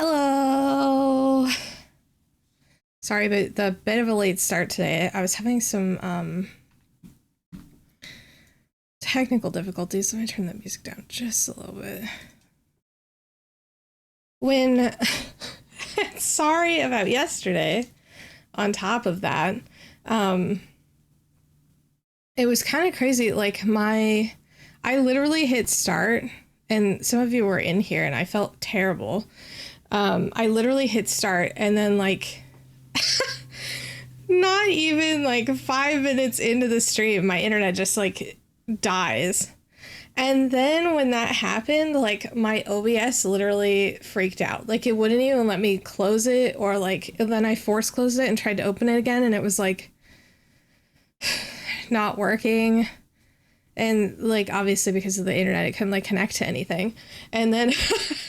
Hello. Sorry about the bit of a late start today. I was having some technical difficulties. Let me turn the music down just a little bit. When sorry about yesterday. On top of that, it was kind of crazy. Like I literally hit start, and some of you were in here, and I felt terrible. I literally hit start, and then like not even like 5 minutes into the stream, my internet just like dies. And then when that happened, like my OBS literally freaked out. Like it wouldn't even let me close it, or like, and then I force closed it and tried to open it again, and it was like not working. And like obviously because of the internet, it couldn't like connect to anything. And then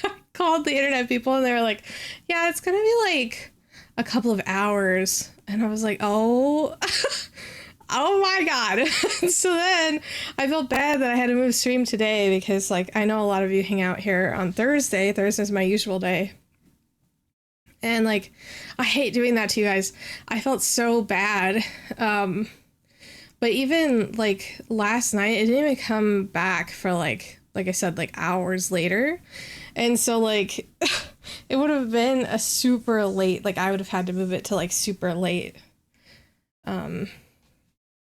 I called the internet people, and they were like, yeah, it's gonna be like a couple of hours. And I was like, oh oh my god. So then I felt bad that I had to move stream today, because like I know a lot of you hang out here on Thursday. Thursday's my usual day, and like I hate doing that to you guys. I felt so bad. But even like last night, it didn't even come back for like I said, like hours later. And so like it would have been a super late, like I would have had to move it to like super late,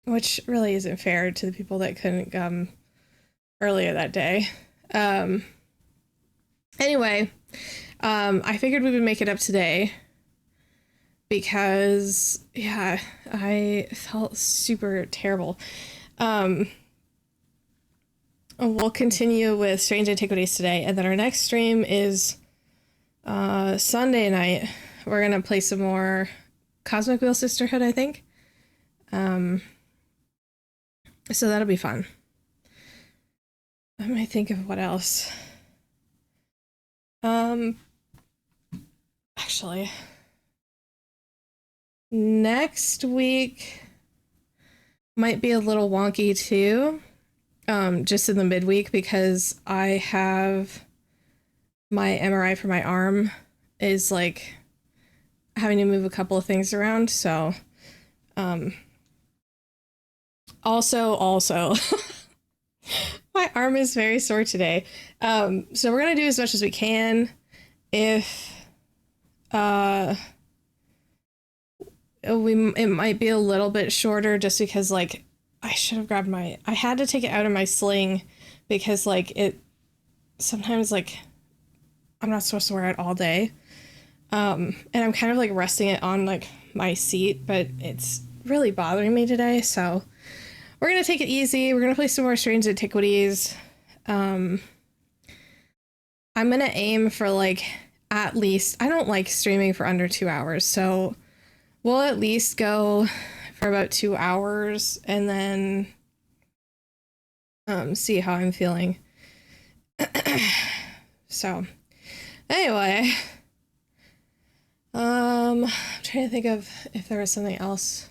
which really isn't fair to the people that couldn't come earlier that day. Anyway, I figured we would make it up today, because yeah, I felt super terrible. We'll continue with Strange Antiquities today, and then our next stream is Sunday night. We're gonna play some more Cosmic Wheel Sisterhood, I think. So that'll be fun. Let me think of what else. Actually, next week might be a little wonky too, just in the midweek, because I have my MRI for my arm is like having to move a couple of things around. So also my arm is very sore today. So we're gonna do as much as we can. If it might be a little bit shorter, just because like I should have grabbed I had to take it out of my sling, because like it sometimes like I'm not supposed to wear it all day. And I'm kind of like resting it on like my seat, but it's really bothering me today. So we're gonna take it easy. We're gonna play some more Strange Antiquities. I'm gonna aim for like at least, I don't like streaming for under 2 hours, so we'll at least go for about 2 hours, and then see how I'm feeling. So anyway, I'm trying to think of if there was something else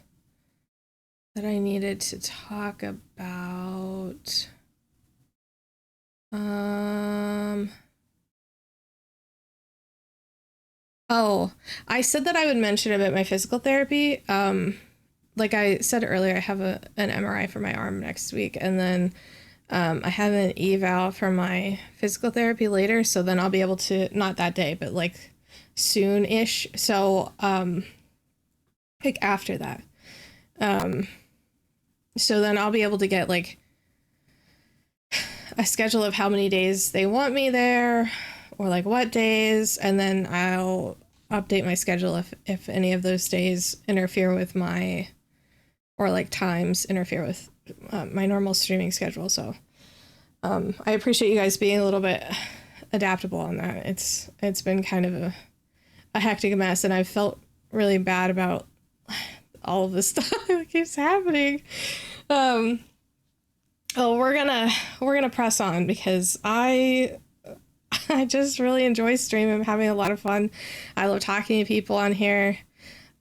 that I needed to talk about. Oh, I said that I would mention about my physical therapy. Like I said earlier, I have an MRI for my arm next week, and then I have an eval for my physical therapy later, so then I'll be able to, not that day, but like soon-ish. So like after that. So then I'll be able to get like a schedule of how many days they want me there, or like what days, and then I'll update my schedule if any of those days interfere with my, or like times interfere with my normal streaming schedule. So I appreciate you guys being a little bit adaptable on that. It's been kind of a hectic mess, and I've felt really bad about all of this stuff that keeps happening. Oh, we're gonna press on, because I just really enjoy streaming. I'm having a lot of fun. I love talking to people on here.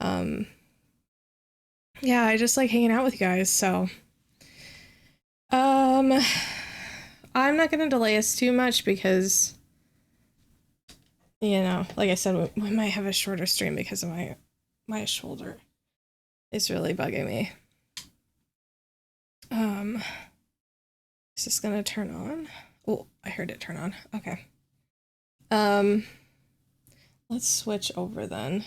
Yeah, I just like hanging out with you guys. So I'm not gonna delay us too much, because you know, like I said, we might have a shorter stream because of my shoulder. It's really bugging me. Is this gonna turn on? Oh, I heard it turn on. Okay. Let's switch over then.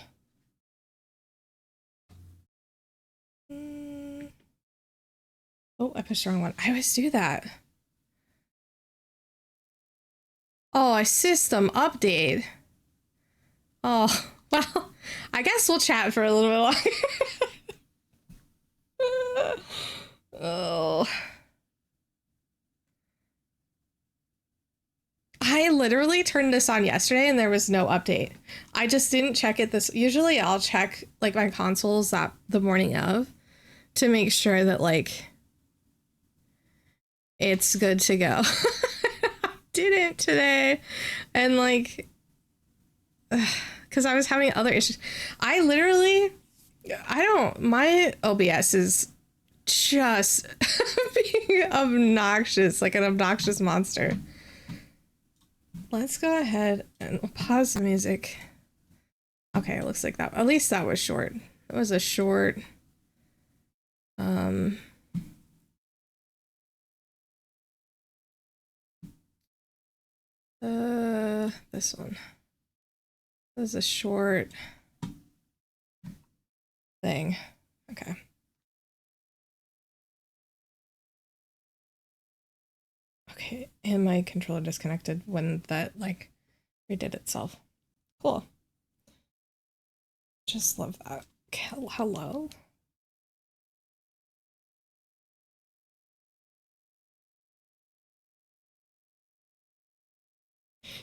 Oh, I pushed the wrong one. I always do that. Oh, a system update. Oh, well, I guess we'll chat for a little bit longer. Oh. I literally turned this on yesterday and there was no update. I just didn't check it this. Usually I'll check like my consoles that the morning of to make sure that like it's good to go. Didn't today. And like, because I was having other issues. My OBS is just being obnoxious, like an obnoxious monster. Let's go ahead and pause the music. Okay, it looks like that. At least that was short. It was a short. This one. This is a short thing. Okay. Okay, and my controller disconnected when that like redid itself. Cool. Just love that. Hello?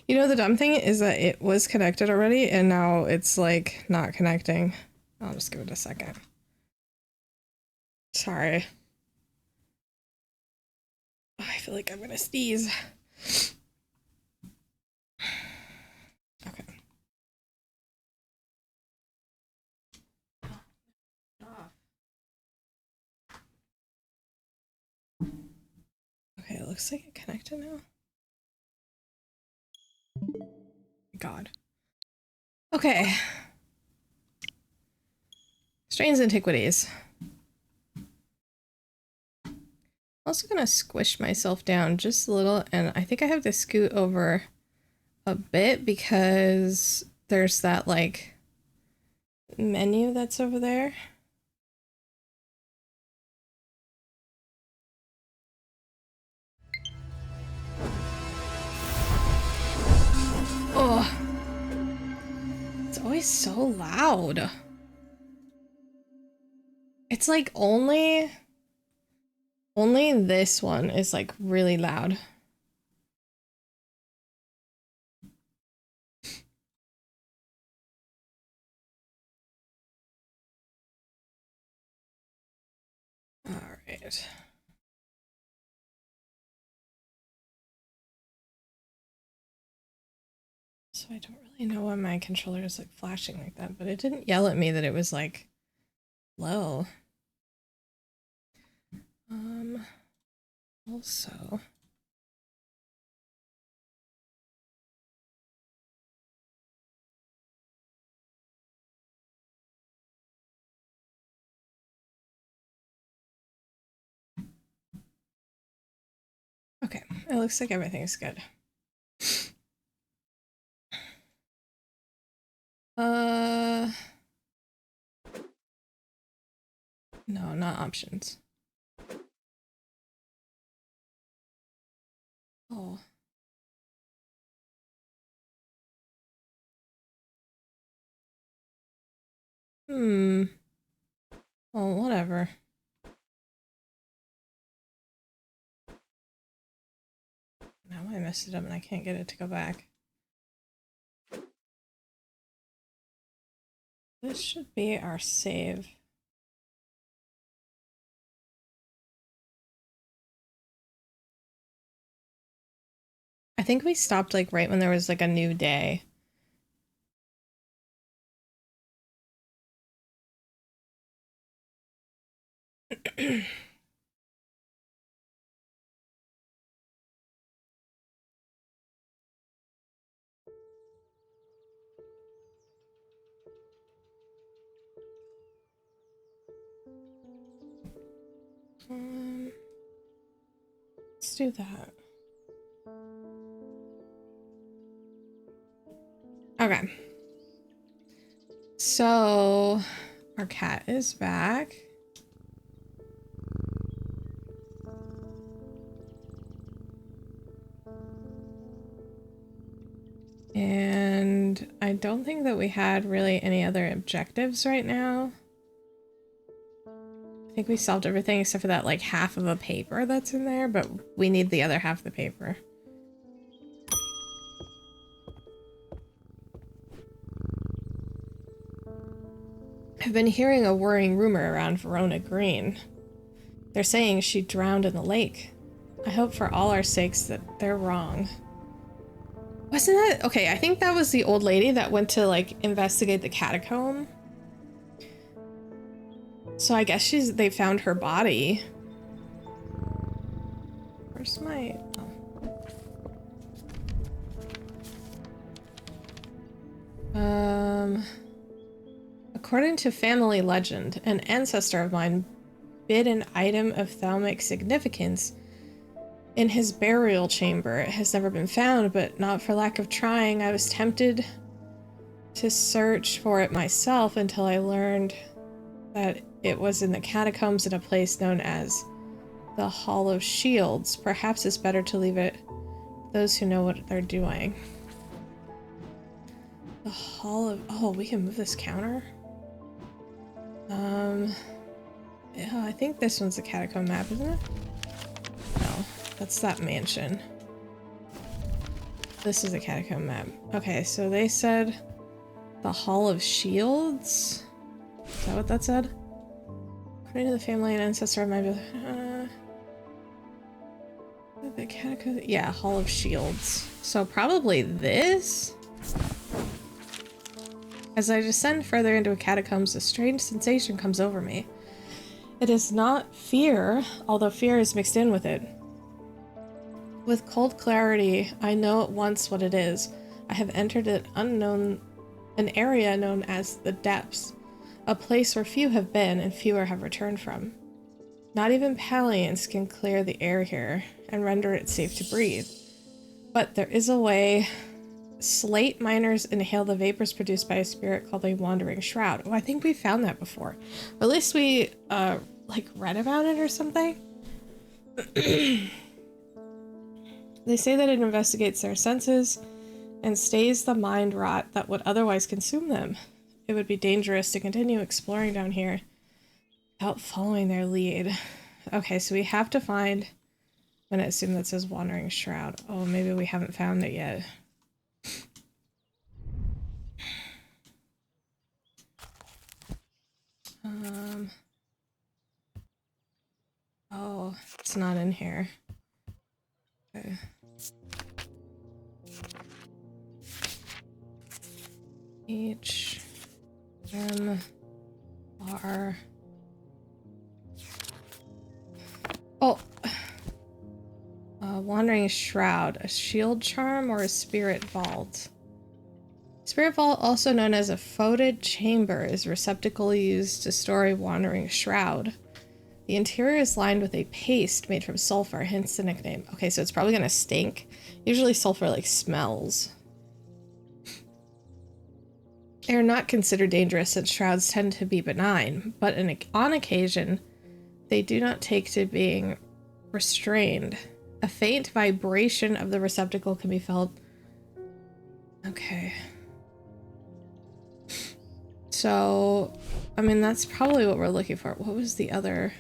You know, the dumb thing is that it was connected already and now it's like not connecting. I'll just give it a second. Sorry. I feel like I'm gonna sneeze. Okay. Okay, it looks like it connected now. God. Okay. Strange Antiquities. I'm also gonna squish myself down just a little, and I think I have to scoot over a bit because there's that like menu that's over there. Oh, it's always so loud. It's like only this one is like really loud. All right. So I don't really know why my controller is like flashing like that, but it didn't yell at me that it was like low. Also. Okay, it looks like everything's good. No, not options. Oh. Well, whatever. Now I messed it up and I can't get it to go back. This should be our save. I think we stopped like right when there was like a new day. let's do that. Okay. So our cat is back. And I don't think that we had really any other objectives right now. I think we solved everything except for that like half of a paper that's in there, but we need the other half of the paper. I've been hearing a worrying rumor around Verona Green. They're saying she drowned in the lake. I hope for all our sakes that they're wrong. Wasn't that... Okay, I think that was the old lady that went to, like, investigate the catacomb. So I guess they found her body. Where's my... Oh. According to family legend, an ancestor of mine bid an item of thalamic significance in his burial chamber. It has never been found, but not for lack of trying. I was tempted to search for it myself until I learned that it was in the catacombs in a place known as the Hall of Shields. Perhaps it's better to leave it to those who know what they're doing. The Hall of... Oh, we can move this counter? Yeah, I think this one's the catacomb map, isn't it? No, that's that mansion. This is a catacomb map. Okay, so they said the Hall of Shields? Is that what that said? According to the family and ancestor of my... the catacomb... Yeah, Hall of Shields. So probably this? As I descend further into a catacombs, a strange sensation comes over me. It is not fear, although fear is mixed in with it. With cold clarity, I know at once what it is. I have entered an area known as the Depths, a place where few have been and fewer have returned from. Not even Palians can clear the air here and render it safe to breathe. But there is a way. Slate miners inhale the vapors produced by a spirit called a wandering shroud. Oh, I think we found that before. Or at least we, like, read about it or something. They say that it investigates their senses and stays the mind rot that would otherwise consume them. It would be dangerous to continue exploring down here without following their lead. Okay, so we have to find... I'm gonna assume that says wandering shroud. Oh, maybe we haven't found it yet. Oh, it's not in here. Okay. HMR. Oh. Wandering Shroud. A shield charm or a spirit vault? Spirit vault, also known as a foetid chamber, is a receptacle used to store a wandering shroud. The interior is lined with a paste made from sulfur, hence the nickname. Okay, so it's probably gonna stink. Usually sulfur like smells. They are not considered dangerous since shrouds tend to be benign, but on occasion, they do not take to being restrained. A faint vibration of the receptacle can be felt. Okay. So, I mean, that's probably what we're looking for. What was the other...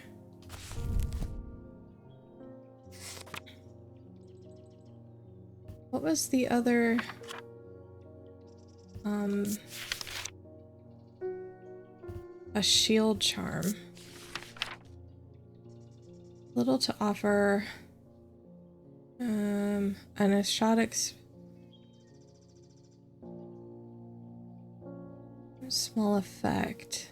What was the other... A shield charm. Little to offer... an exotic... Small effect.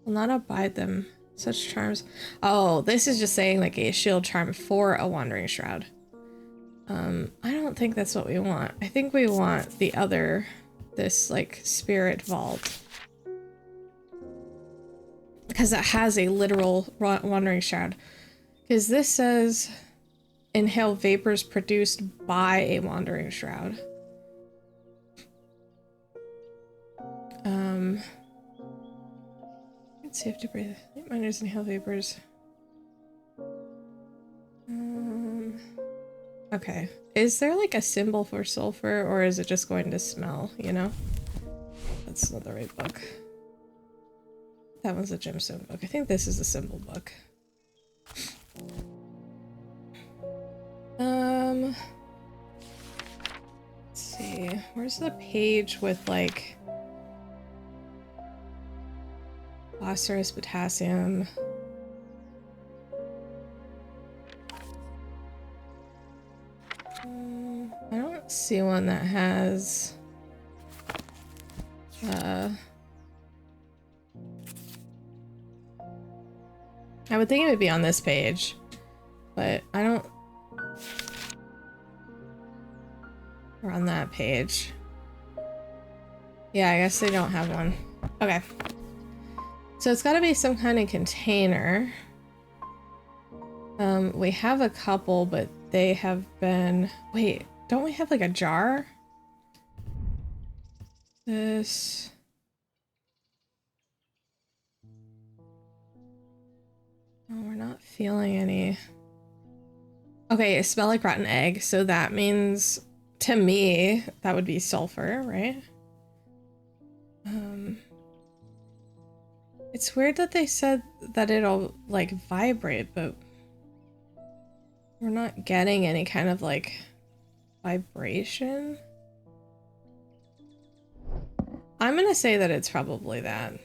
Will not abide them. Such charms... Oh, this is just saying like a shield charm for a wandering shroud. I don't think that's what we want. I think we want the other... This, like, spirit vault. Because it has a literal wandering shroud. Because this says... inhale vapors produced by a wandering shroud. Let's see if to breathe. Miners inhale vapors. Okay. Is there like a symbol for sulfur, or is it just going to smell, you know? That's not the right book. That one's a gemstone book. I think this is a symbol book. Let's see. Where's the page with like phosphorus, potassium? I don't see one that has I would think it would be on this page, but I don't. Or on that page. Yeah, I guess they don't have one. Okay. So it's got to be some kind of container. We have a couple, but they have been... Wait, don't we have like a jar? This... Oh, we're not feeling any... Okay, it smells like rotten egg, so that means, to me, that would be sulfur, right? It's weird that they said that it'll, like, vibrate, but we're not getting any kind of, like, vibration. I'm gonna say that it's probably that.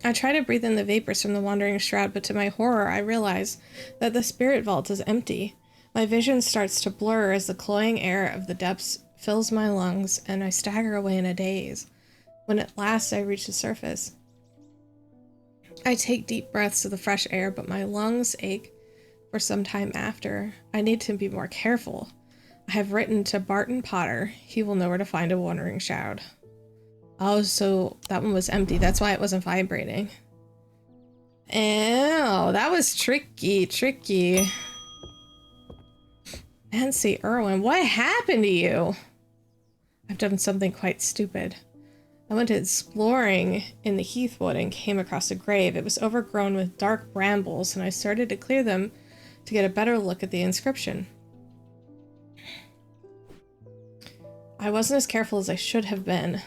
I try to breathe in the vapors from the wandering shroud, but to my horror, I realize that the spirit vault is empty. My vision starts to blur as the cloying air of the depths fills my lungs, and I stagger away in a daze. When at last I reach the surface, I take deep breaths of the fresh air, but my lungs ache for some time after. I need to be more careful. I have written to Barton Potter. He will know where to find a wandering shroud. Oh, so that one was empty. That's why it wasn't vibrating. Ew, that was tricky. Nancy Irwin, what happened to you? I've done something quite stupid. I went exploring in the heathwood and came across a grave. It was overgrown with dark brambles, and I started to clear them to get a better look at the inscription. I wasn't as careful as I should have been.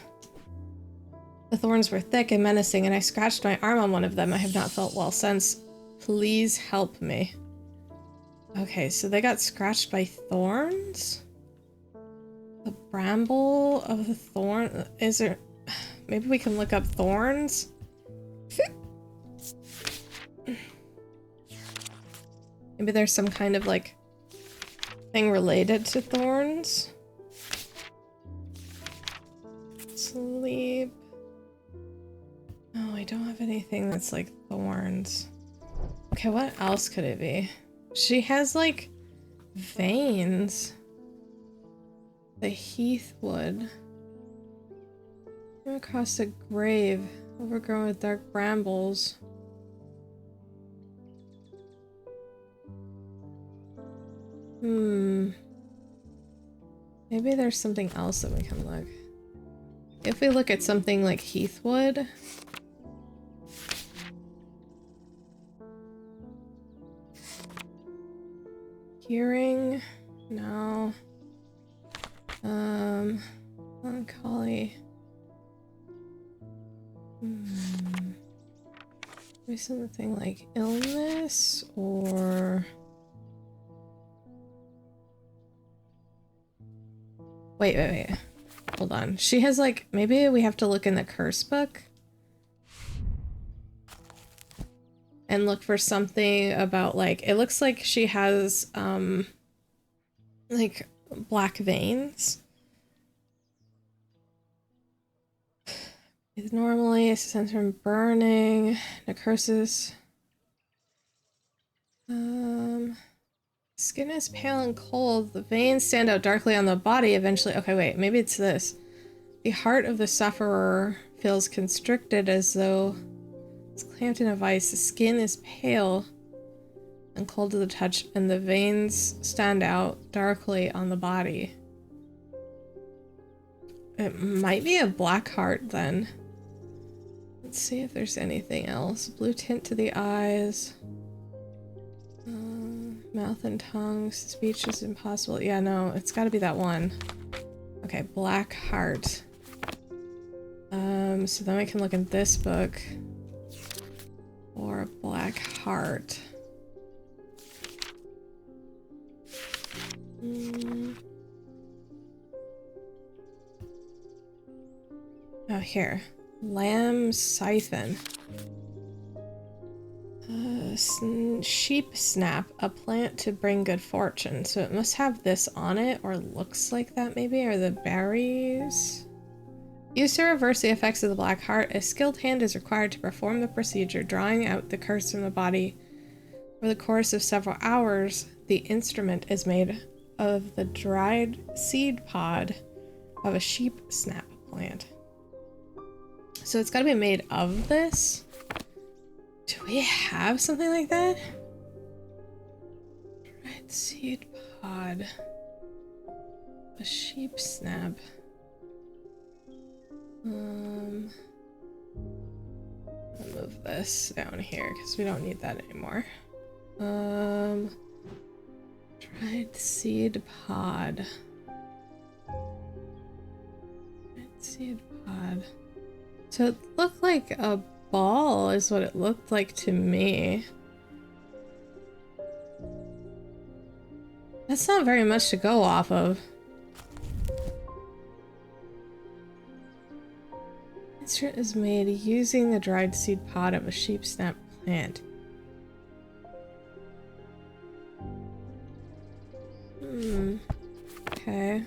The thorns were thick and menacing, and I scratched my arm on one of them. I have not felt well since. Please help me. Okay, so they got scratched by thorns? The bramble of the thorn? Is there... Maybe we can look up thorns? Maybe there's some kind of, like, thing related to thorns? Sleep... Oh, I don't have anything that's like thorns. Okay, what else could it be? She has like veins. The heathwood. Came across a grave overgrown with dark brambles. Maybe there's something else that we can look. If we look at something like heathwood. Hearing? No. Melancholy. Maybe something like illness or... Wait. Hold on. She has like, maybe we have to look in the curse book and look for something about like, it looks like she has like black veins. It's normally it stems from burning, necrosis. Skin is pale and cold. The veins stand out darkly on the body eventually. Okay, wait, maybe it's this. The heart of the sufferer feels constricted as though it's clamped in a vice. The skin is pale and cold to the touch, and the veins stand out darkly on the body. It might be a black heart then. Let's see if there's anything else. Blue tint to the eyes. Mouth and tongue. Speech is impossible. Yeah, no, it's gotta be that one. Okay, black heart. So then we can look in this book for a black heart. Oh, here. Lamb siphon. Sheep snap, a plant to bring good fortune. So it must have this on it, or looks like that maybe, or the berries. Used to reverse the effects of the black heart, a skilled hand is required to perform the procedure, drawing out the curse from the body. Over the course of several hours, the instrument is made of the dried seed pod of a sheep snap plant. So it's got to be made of this. Do we have something like that? Dried seed pod. A sheep snap. I'll move this down here because we don't need that anymore. Dried seed pod. Dried seed pod. So it looked like a ball is what it looked like to me. That's not very much to go off of. Instrument is made using the dried seed pod of a sheep snap plant. Okay.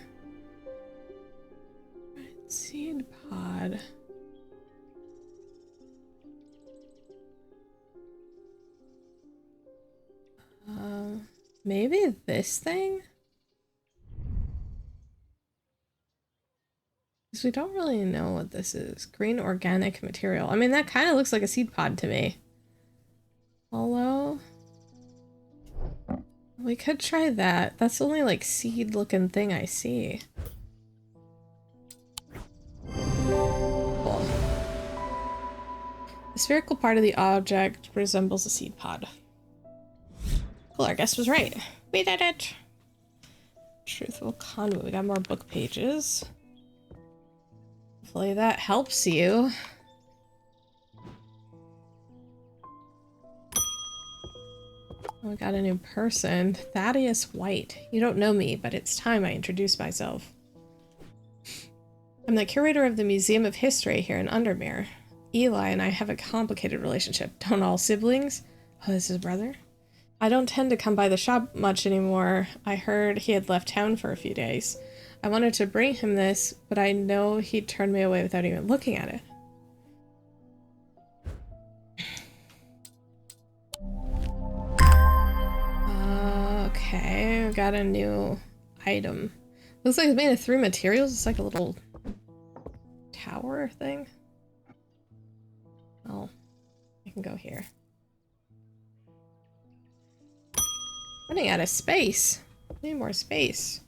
Dried seed pod. Maybe this thing? Because we don't really know what this is. Green organic material. I mean, that kind of looks like a seed pod to me. Although, we could try that. That's the only like seed looking thing I see. Cool. The spherical part of the object resembles a seed pod. Cool, our guess was right. We did it! Truthful conduit. We got more book pages. Hopefully that helps you. Oh, we got a new person. Thaddeus White. You don't know me, but it's time I introduce myself. I'm the curator of the Museum of History here in Undermere. Eli and I have a complicated relationship. Don't all siblings? Oh, this is his brother? I don't tend to come by the shop much anymore. I heard he had left town for a few days. I wanted to bring him this, but I know he'd turn me away without even looking at it. Okay, we got a new item. Looks like it's made of 3 materials. It's like a little tower thing. Oh, I can go here. Running out of space. Need more space.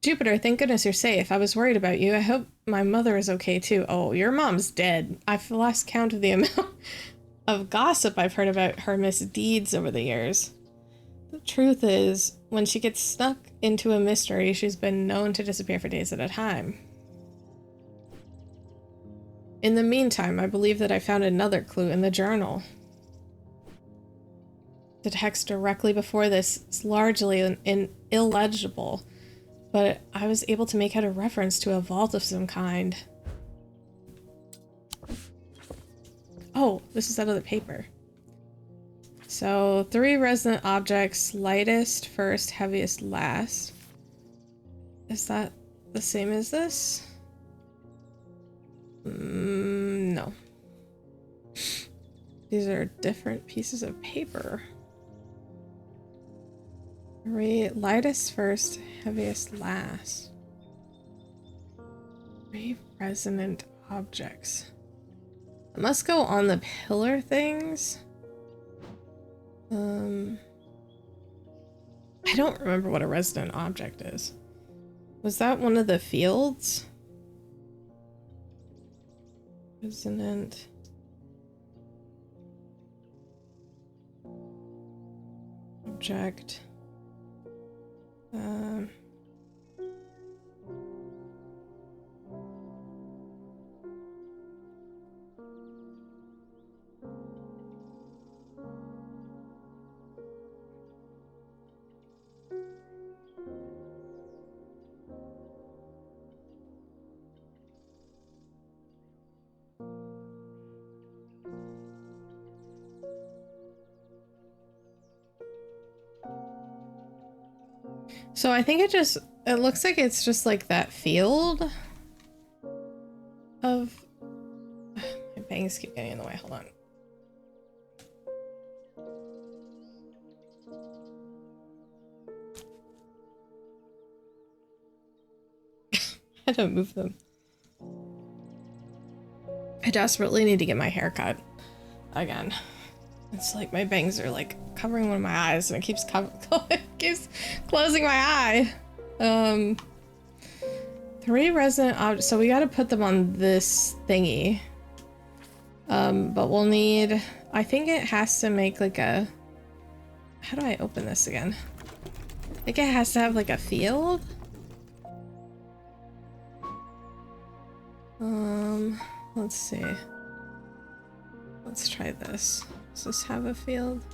Jupiter, thank goodness you're safe. I was worried about you. I hope my mother is okay too. Oh, your mom's dead. I've lost count of the amount of gossip I've heard about her misdeeds over the years. The truth is, when she gets stuck into a mystery, she's been known to disappear for days at a time. In the meantime, I believe that I found another clue in the journal. The text directly before this is largely illegible, but I was able to make out a reference to a vault of some kind. Oh, this is out of the paper. So, 3 resonant objects, lightest first, heaviest last. Is that the same as this? No. These are different pieces of paper. Lightest first, heaviest last. 3 resonant objects. It must go on the pillar things. I don't remember what a resonant object is. Was that one of the fields? Resonant. Object. So I think it looks like it's just like that field of... My bangs keep getting in the way, hold on. I don't move them. I desperately need to get my hair cut again. It's like my bangs are like covering one of my eyes and it keeps keeps closing my eye. 3 resonant objects, so we gotta put them on this thingy. But we'll need, I think it has to make like a, how do I open this again? I think it has to have like a field. Let's see. Let's try this. Does this have a field?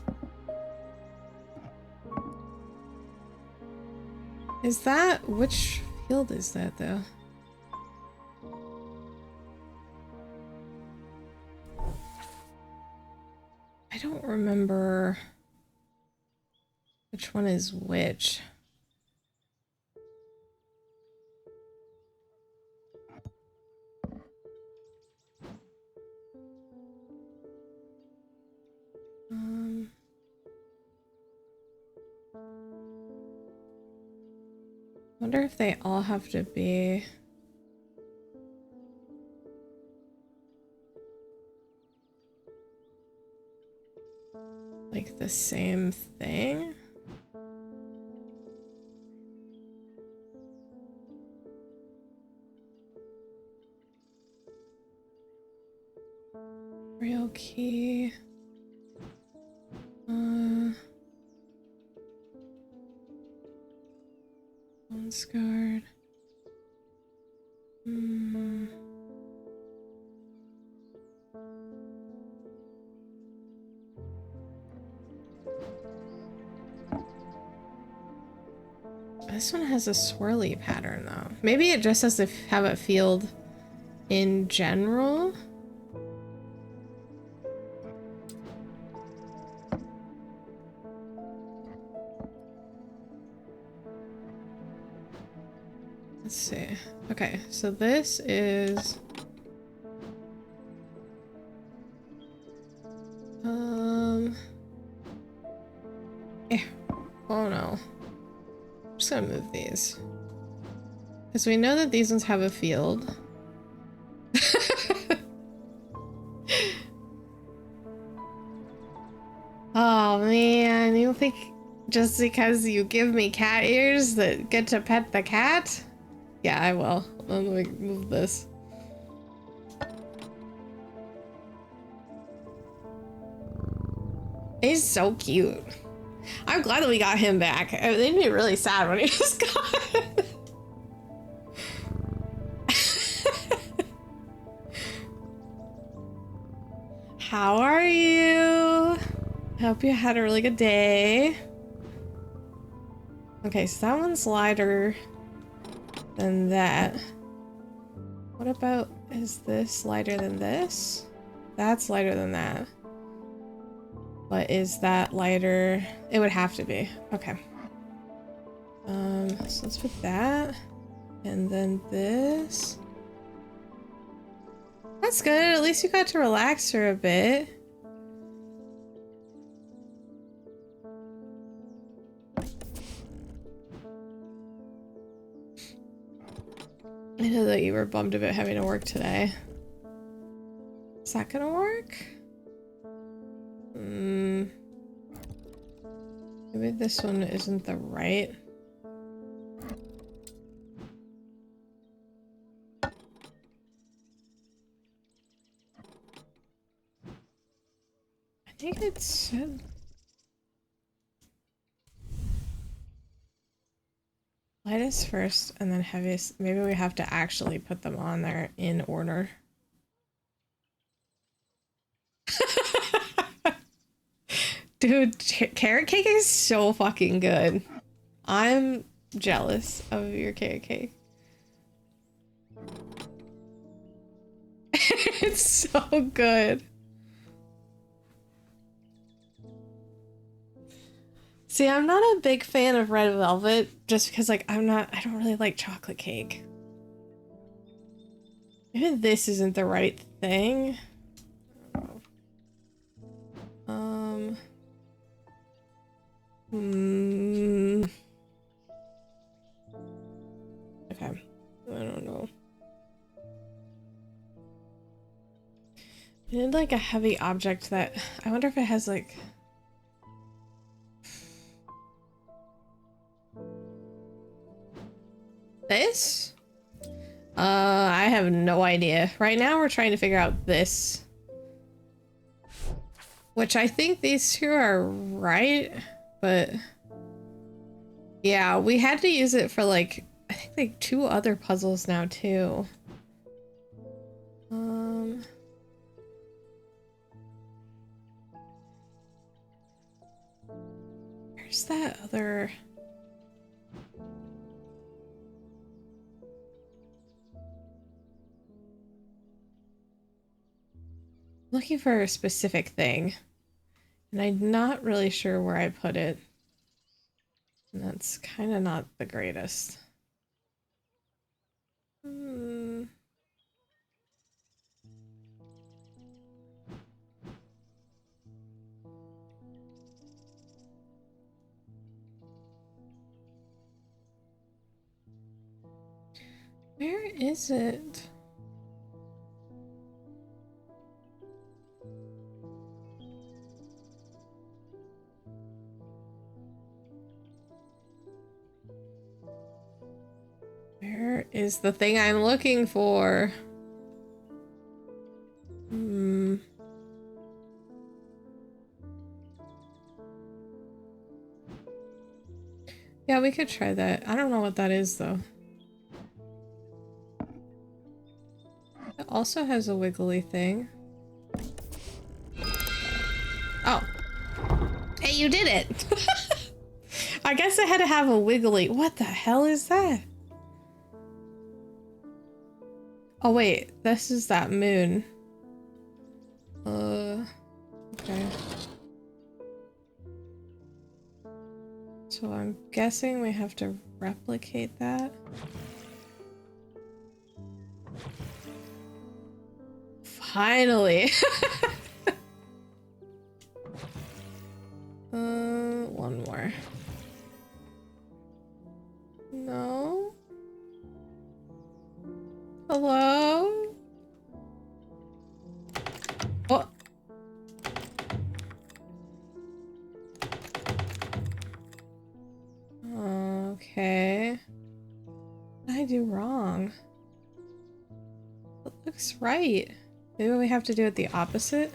Is that, which field is that though? I don't remember which one is which. Wonder if they all have to be like the same thing. Real key. Guard. This one has a swirly pattern though. Maybe it just has to have a field in general. Let's see. Okay, so this is oh no. I'm just gonna move these. Because we know that these ones have a field. Oh man, you think just because you give me cat ears that get to pet the cat? Yeah, I will. Let me move this. He's so cute. I'm glad that we got him back. It made me really sad when he was gone. How are you? I hope you had a really good day. Okay, so that one's lighter than that. What about, is this lighter than this? That's lighter than that. But is that lighter? It would have to be. Okay. So let's put that. And then this. That's good. At least you got to relax for a bit. I know that you were bummed about having to work today. Is that gonna work? Maybe this one isn't the right. I think it should. Lightest first and then heaviest. Maybe we have to actually put them on there in order. Dude, carrot cake is so fucking good. I'm jealous of your carrot cake. It's so good. See, I'm not a big fan of red velvet just because like I don't really like chocolate cake. Maybe this isn't the right thing. Okay. I don't know. I need like a heavy object that I wonder if it has like this? I have no idea. Right now we're trying to figure out this. Which I think these two are right, but yeah, we had to use it for like I think like 2 other puzzles now too. Where's that other? Looking for a specific thing, and I'm not really sure where I put it. And that's kind of not the greatest. Where is it? Where is the thing I'm looking for? Yeah, we could try that. I don't know what that is though. It also has a wiggly thing. Oh. Hey, you did it! I guess I had to have a wiggly. What the hell is that? Oh wait, this is that moon. Okay. So I'm guessing we have to replicate that. Finally! One more. No? Hello? Oh! Okay. What did I do wrong? It looks right. Maybe we have to do it the opposite?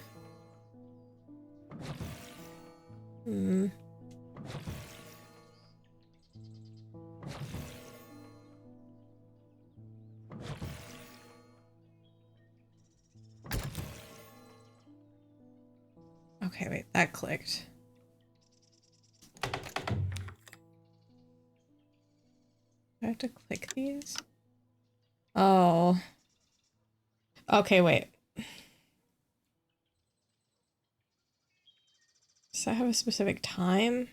Okay, wait, that clicked. Do I have to click these? Oh. Okay, wait. Does that have a specific time?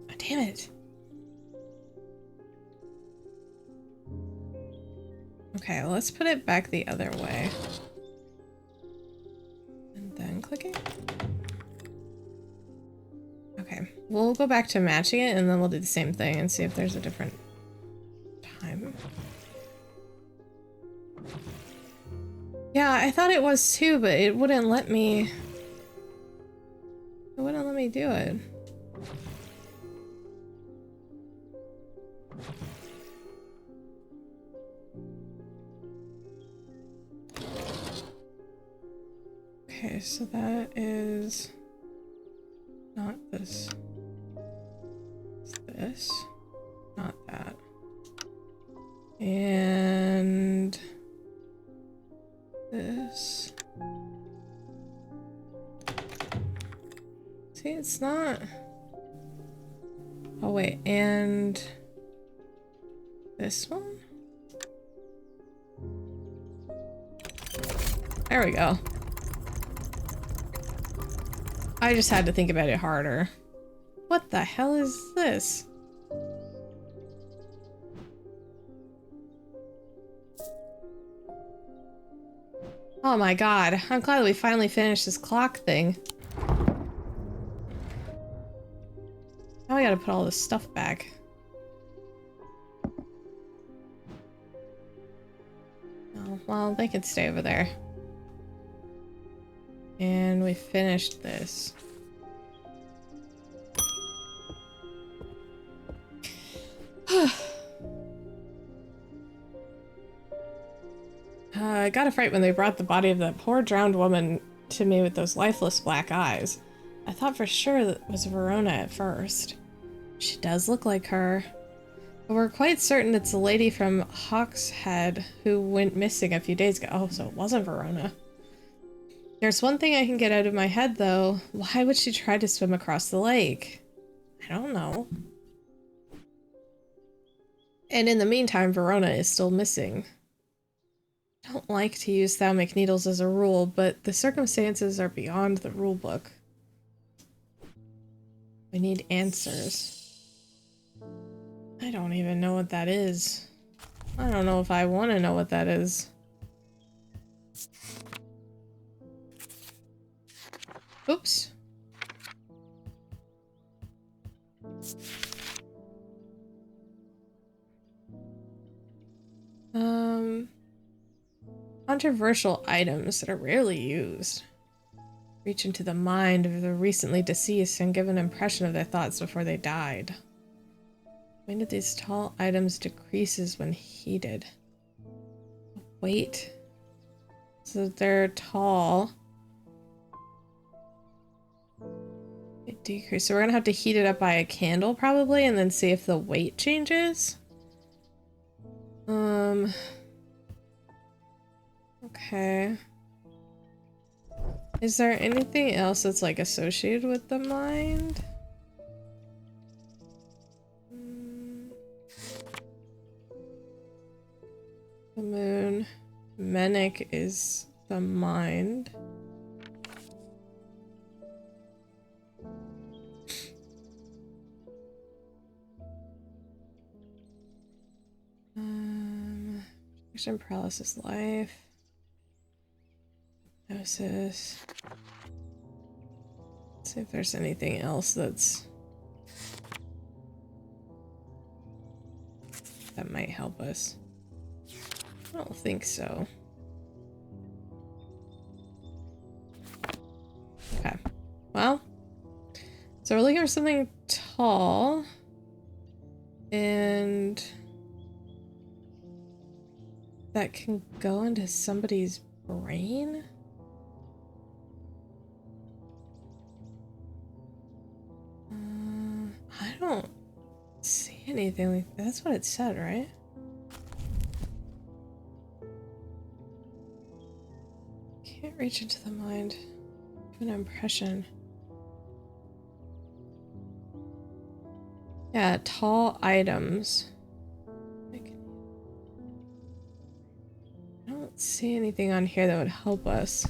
Oh, damn it. Okay, let's put it back the other way. And then clicking. Okay, we'll go back to matching it and then we'll do the same thing and see if there's a different time. Yeah, I thought it was too, but it wouldn't let me... It wouldn't let me do it. Okay, so that is not this. It's this, not that. And this. See, it's not. Oh, wait, and this one? There we go. I just had to think about it harder. What the hell is this? Oh my god, I'm glad we finally finished this clock thing. Now I gotta put all this stuff back. Oh, well, they can stay over there. And we finished this. I got a fright when they brought the body of that poor drowned woman to me with those lifeless black eyes. I thought for sure that was Verona at first. She does look like her. But we're quite certain it's a lady from Hawkshead who went missing a few days ago. Oh, so it wasn't Verona. There's one thing I can get out of my head, though. Why would she try to swim across the lake? I don't know. And in the meantime, Verona is still missing. I don't like to use thalamic needles as a rule, but the circumstances are beyond the rule book. We need answers. I don't even know what that is. I don't know if I want to know what that is. Oops. Controversial items that are rarely used. Reach into the mind of the recently deceased and give an impression of their thoughts before they died. Weight of these tall items decreases when heated. Weight. So they're tall. It decreases. So we're gonna have to heat it up by a candle probably and then see if the weight changes. Okay. Is there anything else that's like associated with the mind? The moon. Menic is the mind. Protection, paralysis, life. Gnosis. Let's see if there's anything else that might help us. I don't think so. Okay. Well, so we're looking for something tall and that can go into somebody's brain. I don't see anything like that. That's what it said, right? Can't reach into the mind. Give an impression. Yeah, tall items. I don't see anything on here that would help us.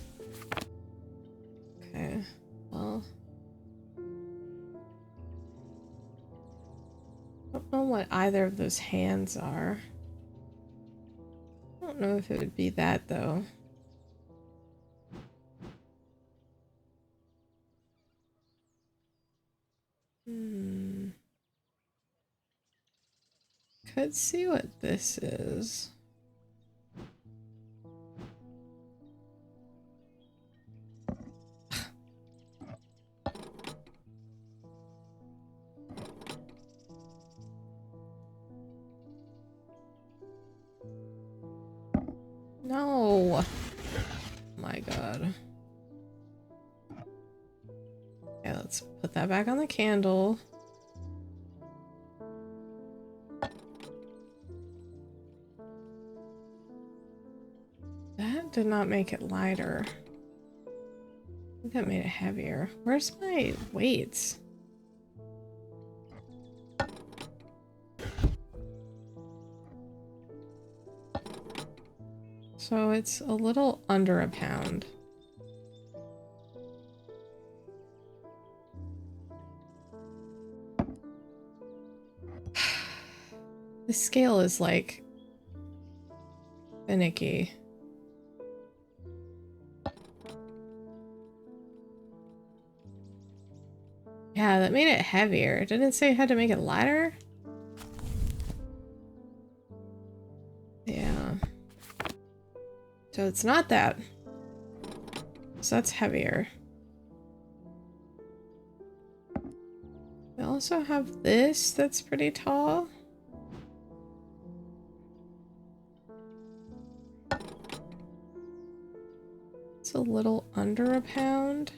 Okay, well. I don't know what either of those hands are. I don't know if it would be that though. Could see what this is. No. Oh my god. Okay, let's put that back on the candle. That did not make it lighter. I think that made it heavier. Where's my weights? So it's a little under a pound. The scale is like finicky. Yeah, that made it heavier. Didn't it say I had to make it lighter? Yeah. So it's not that. So that's heavier. We also have this that's pretty tall. It's a little under a pound.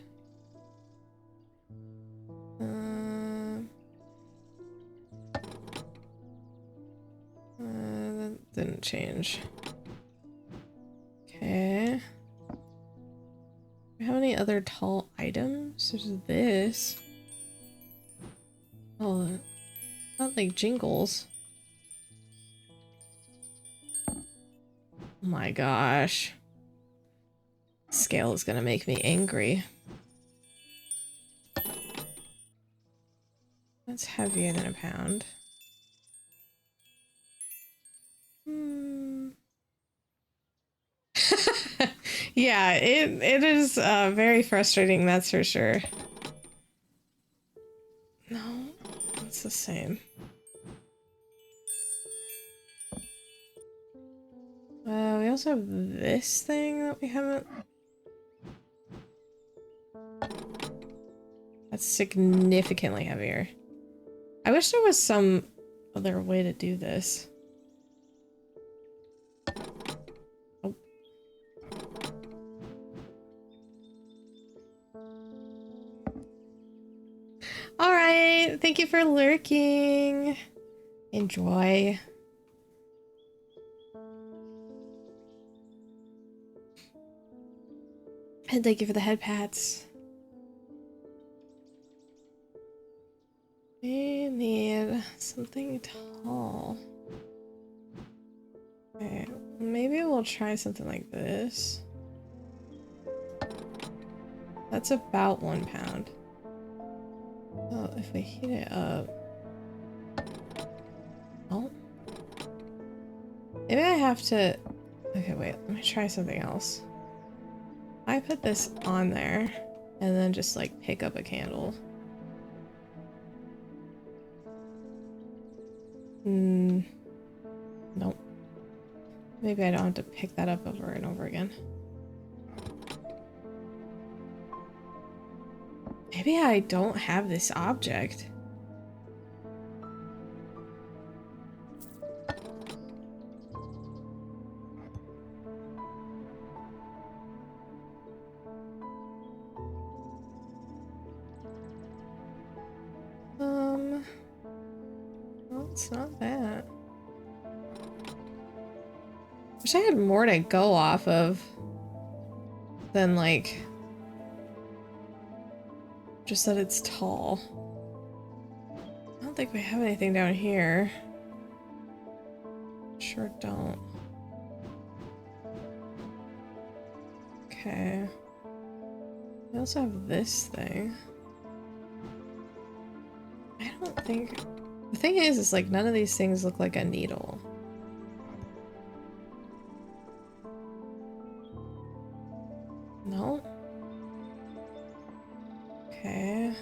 That didn't change. Okay. Do we have any other tall items? There's this. Oh, not like jingles. Oh my gosh. Scale is gonna make me angry. That's heavier than a pound. Yeah, it is very frustrating, that's for sure. No, it's the same. We also have this thing that we haven't... That's significantly heavier. I wish there was some other way to do this. Oh. Alright, thank you for lurking. Enjoy. And thank you for the head pats. We need something tall. Okay, maybe we'll try something like this. That's about 1 pound. Oh, if we heat it up. Oh. Maybe I have to... Okay, wait, let me try something else. I put this on there and then just like pick up a candle. Nope. Maybe I don't have to pick that up over and over again. Maybe I don't have this object. Well, it's not that. Wish I had more to go off of than like just that it's tall. I don't think we have anything down here. Sure don't. Okay. We also have this thing. I don't think... The thing is like none of these things look like a needle. No. Okay.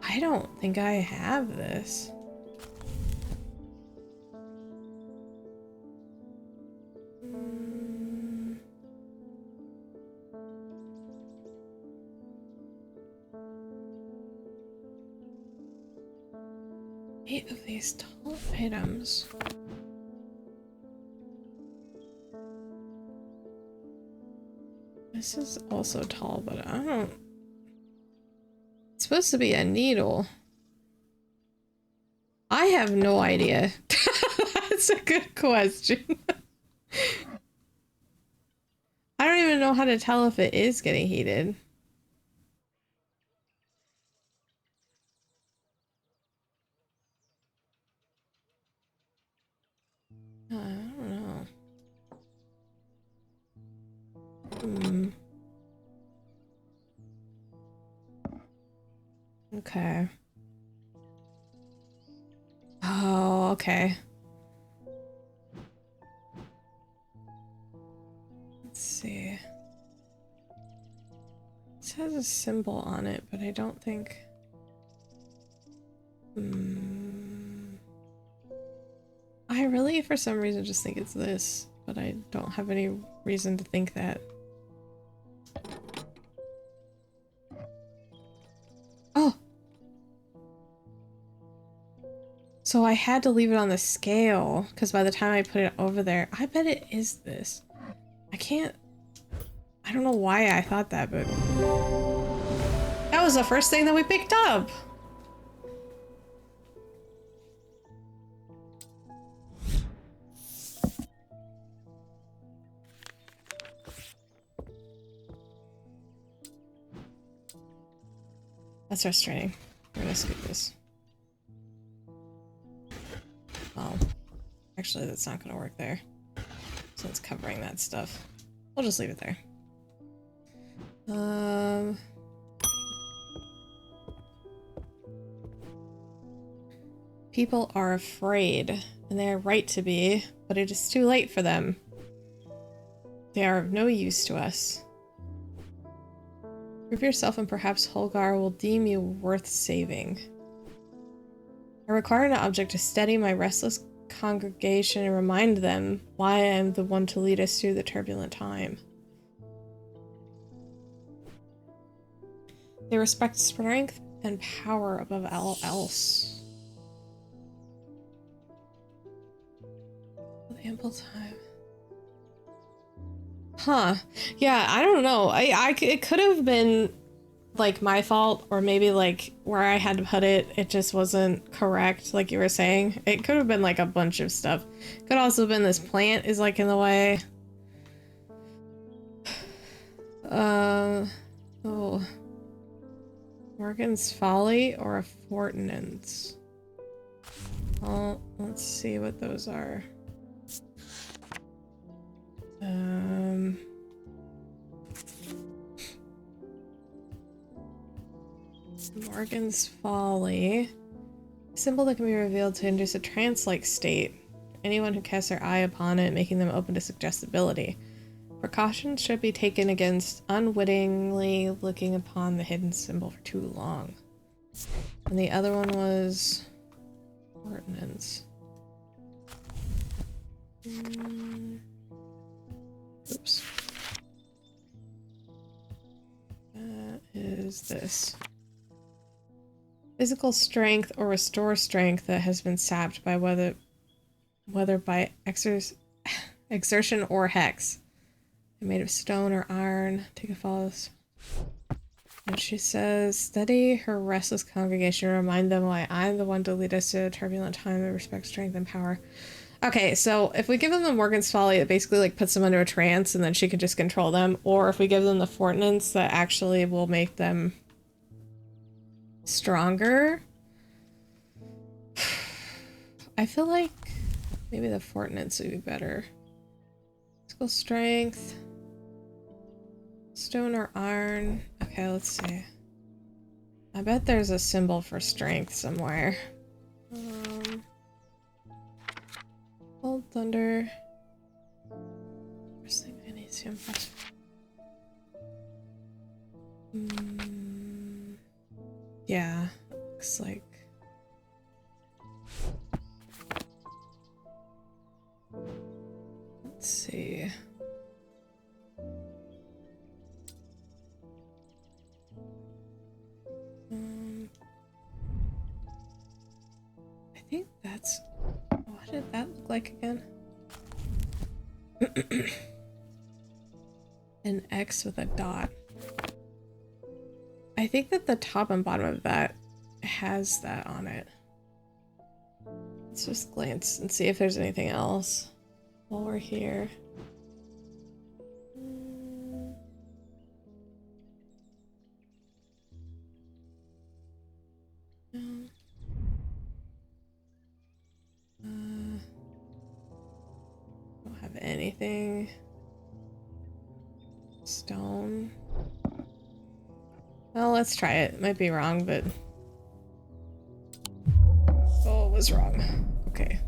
I don't think I have this. Eight of these tall items. This is also tall, but I don't... It's supposed to be a needle. I have no idea. That's a good question. I don't even know how to tell if it is getting heated. I don't know. Okay. Oh, okay. Let's see. This has a symbol on it, but I don't think... I really, for some reason, just think it's this, but I don't have any reason to think that. Oh! So I had to leave it on the scale, because by the time I put it over there, I bet it is this. I can't... I don't know why I thought that, but... That was the first thing that we picked up! That's frustrating. We're gonna skip this. Oh. Actually, that's not gonna work there. So it's covering that stuff. We'll just leave it there. People are afraid, and they are right to be, but it is too late for them. They are of no use to us. Prove yourself and perhaps Holgar will deem you worth saving. I require an object to steady my restless congregation and remind them why I am the one to lead us through the turbulent time. They respect strength and power above all else. With ample time. Huh. Yeah, I don't know. It could have been like my fault, or maybe like where I had to put it, it just wasn't correct, like you were saying. It could have been like a bunch of stuff. Could also have been this plant is like in the way. Oh. Morgan's Folly or a Fortinance? Well, let's see what those are. Morgan's Folly. A symbol that can be revealed to induce a trance-like state. Anyone who casts their eye upon it, making them open to suggestibility. Precautions should be taken against unwittingly looking upon the hidden symbol for too long. And the other one was Ordnance. Oops. That is this. Physical strength or restore strength that has been sapped by whether by exertion or hex. They're made of stone or iron. Take a follow. And she says, steady her restless congregation, remind them why I'm the one to lead us to a turbulent time that respects strength and power. Okay, so if we give them the Morgan's Folly, it basically like puts them under a trance and then she can just control them. Or if we give them the Fortinance, that actually will make them stronger. I feel like maybe the Fortinance would be better. Physical strength. Stone or iron. Okay, let's see. I bet there's a symbol for strength somewhere. Cold thunder. assume. Yeah, looks like. Let's see. I think that's. What did that look like again? An X with a dot. I think that the top and bottom of that has that on it. Let's just glance and see if there's anything else while we're here. No. Don't have anything. Stone. Well, let's try it. Might be wrong, but... Oh, it was wrong. Okay.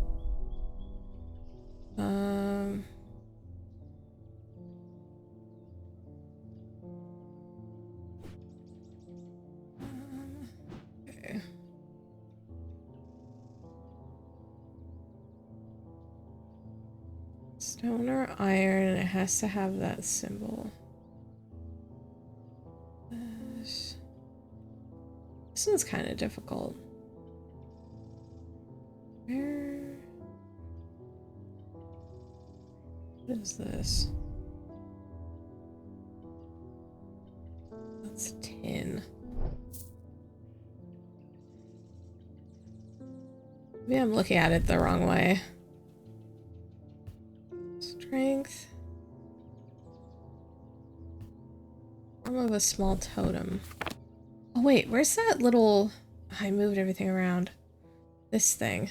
Okay. Stone or iron, it has to have that symbol. This one's kind of difficult. Where? What is this? That's tin. Maybe I'm looking at it the wrong way. Strength. Form of a small totem. Oh wait, where's that little... I moved everything around. This thing.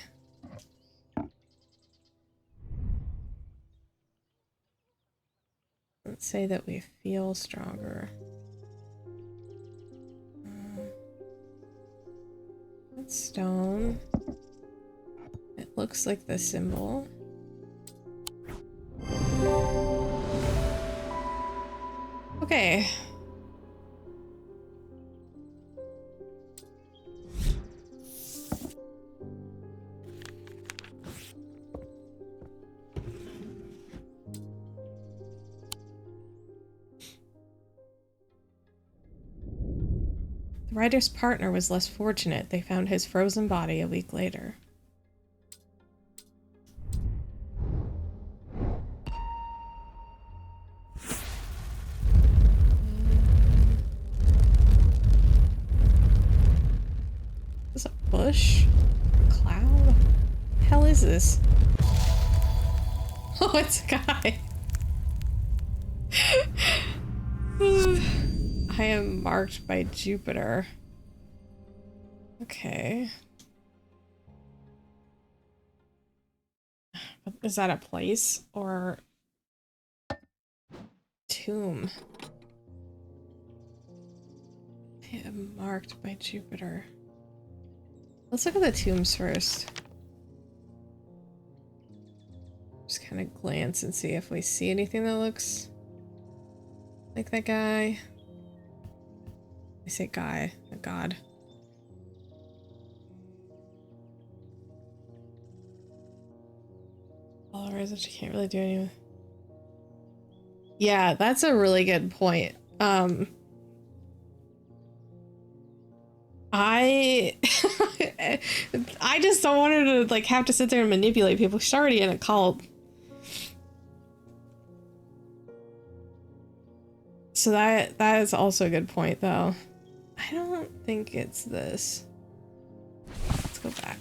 Let's say that we feel stronger. That's stone. It looks like the symbol. Okay. The writer's partner was less fortunate. They found his frozen body a week later. Is this a bush? A cloud? What the hell is this? Oh, it's a guy. I am marked by Jupiter. Okay. Is that a place or tomb? I am marked by Jupiter. Let's look at the tombs first. Just kind of glance and see if we see anything that looks like that guy. I say guy, a god. Followers that you can't really do anything. Yeah, that's a really good point. I I just don't want her to like have to sit there and manipulate people. She's already in a cult. So that is also a good point though. I don't think it's this. Let's go back.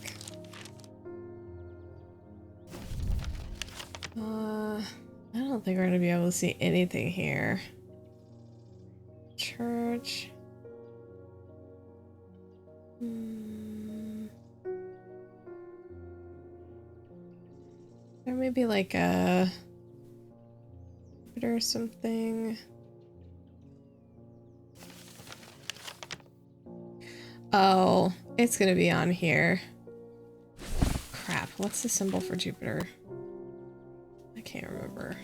I don't think we're gonna be able to see anything here. Church. There may be like a or something. Oh, it's gonna be on here. Crap, what's the symbol for Jupiter? I can't remember.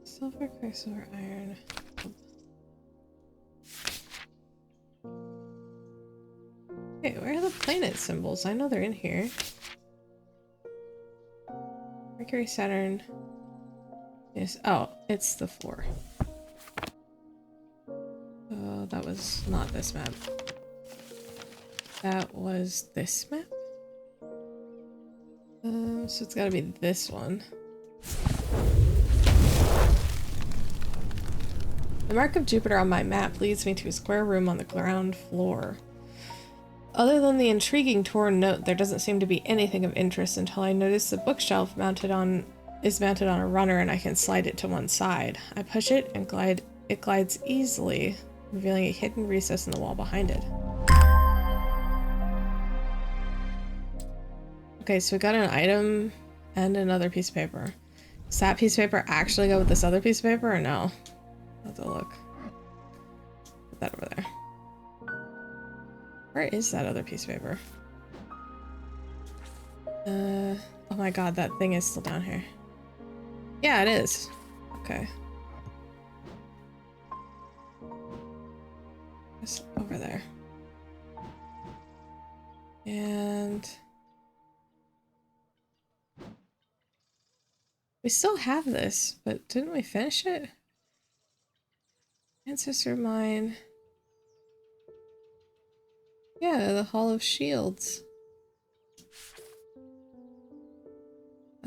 Silver, quicksilver, iron. Okay, where are the planet symbols? I know they're in here. Mercury, Saturn. Yes. Oh, it's the 4. Oh, that was not this map. That was this map? So it's gotta be this one. The mark of Jupiter on my map leads me to a square room on the ground floor. Other than the intriguing torn note, there doesn't seem to be anything of interest until I notice the bookshelf is mounted on a runner and I can slide it to one side. I push it and it glides easily, revealing a hidden recess in the wall behind it. Okay, so we got an item and another piece of paper. Does that piece of paper actually go with this other piece of paper or no? I'll have to look. Put that over there. Where is that other piece of paper? Oh my god, that thing is still down here. Yeah, it is. Okay. Just over there. And we still have this, but didn't we finish it? Ancestor mine. Yeah, the Hall of Shields.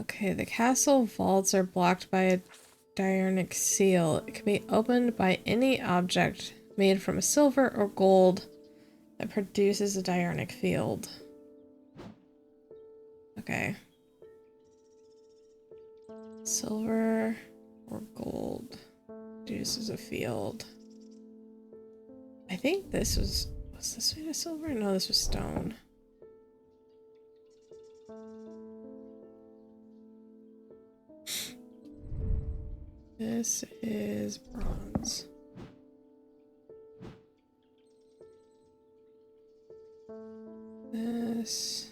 Okay, the castle vaults are blocked by a diurnic seal. It can be opened by any object made from silver or gold that produces a diurnic field. Okay. Silver or gold produces a field. I think this was this made of silver? No, this was stone. This is bronze. This.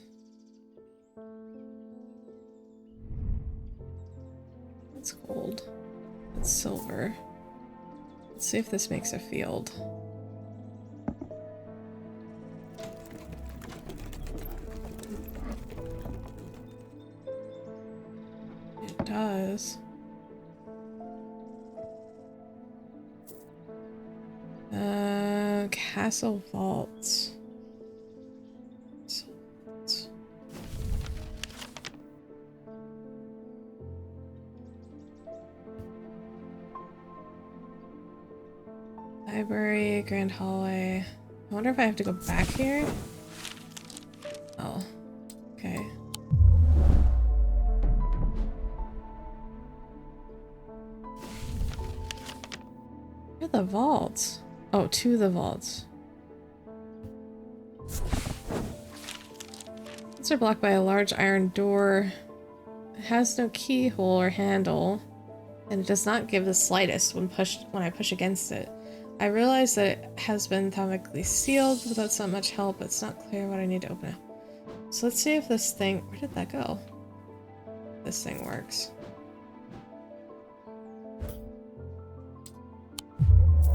That's gold. That's silver. Let's see if this makes a field. It does. Castle vaults. Library, grand hallway. I wonder if I have to go back here? Oh, okay. Where are the vaults? Oh, to the vaults. Vaults are blocked by a large iron door. It has no keyhole or handle, and it does not give the slightest when I push against it. I realize that it has been thermically sealed, but that's not much help. It's not clear what I need to open it. So let's see if this thing... Where did that go? This thing works.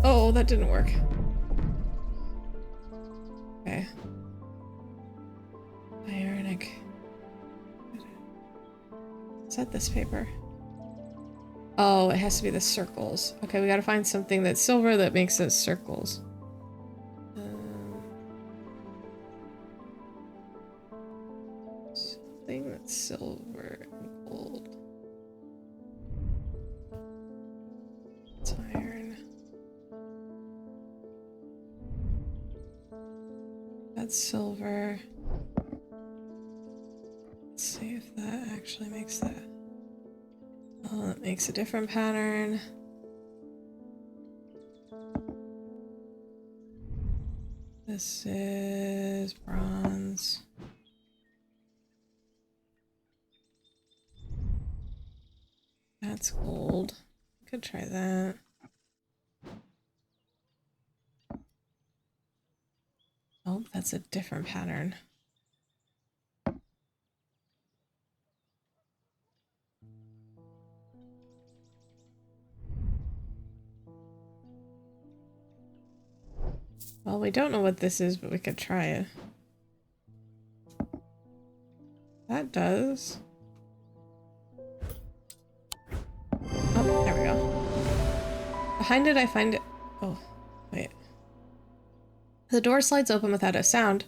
Oh, that didn't work. Okay. Ionic. Is that this paper? Oh, it has to be the circles. Okay, we gotta find something that's silver that makes those circles. Something that's silver and gold. It's iron. That's silver. Let's see if that actually makes that. Oh, that makes a different pattern. This is bronze. That's gold. Could try that. Oh, that's a different pattern. Well, we don't know what this is, but we could try it. That does. Oh, there we go. Behind it, I find it. Oh, wait. The door slides open without a sound,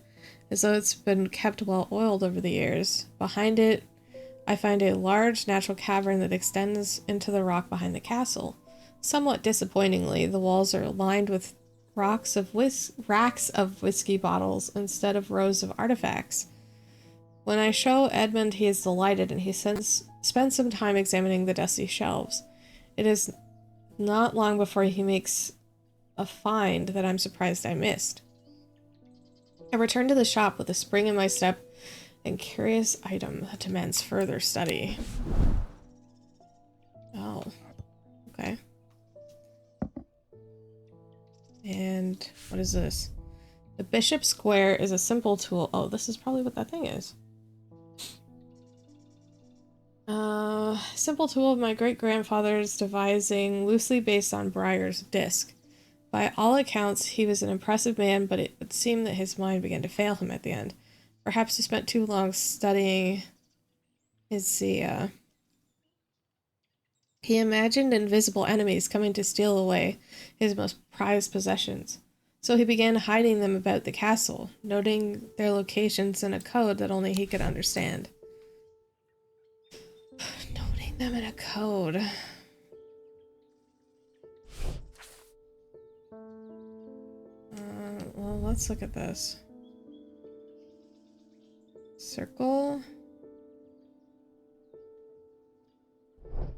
as though it's been kept well oiled over the years. Behind it, I find a large natural cavern that extends into the rock behind the castle. Somewhat disappointingly, the walls are lined with racks of whiskey bottles instead of rows of artifacts. When I show Edmund, he is delighted, and he spends some time examining the dusty shelves. It is not long before he makes a find that I'm surprised I missed. I return to the shop with a spring in my step and curious item that demands further study. Oh, okay. And what is this? The bishop square is a simple tool. Oh, this is probably what that thing is. Simple tool of my great-grandfather's devising, loosely based on Breyer's disc. By all accounts, he was an impressive man, but it would seem that his mind began to fail him at the end. Perhaps he spent too long studying his, he imagined invisible enemies coming to steal away his most prized possessions. So he began hiding them about the castle, noting their locations in a code that only he could understand. Noting them in a code. Well, let's look at this. Circle.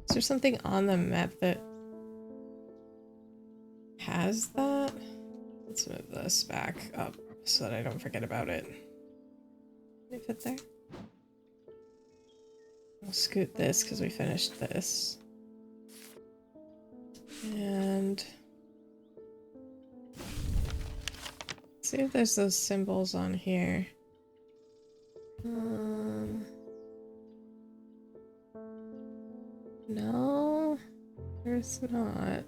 Is there something on the map that has that? Let's move this back up so that I don't forget about it. Can it fit there? I'll scoot this because we finished this. And see if there's those symbols on here. No, there's not.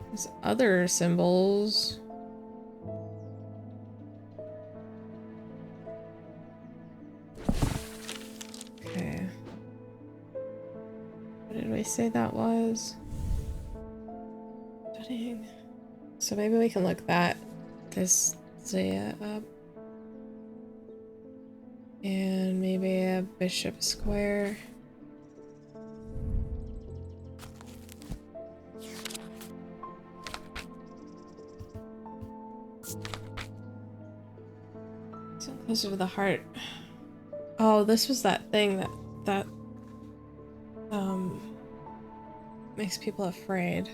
There's other symbols. Okay. What did we say that was? Studying. So maybe we can look this Zaya up. And maybe a bishop square. So closer to the heart. Oh, this was that thing that makes people afraid.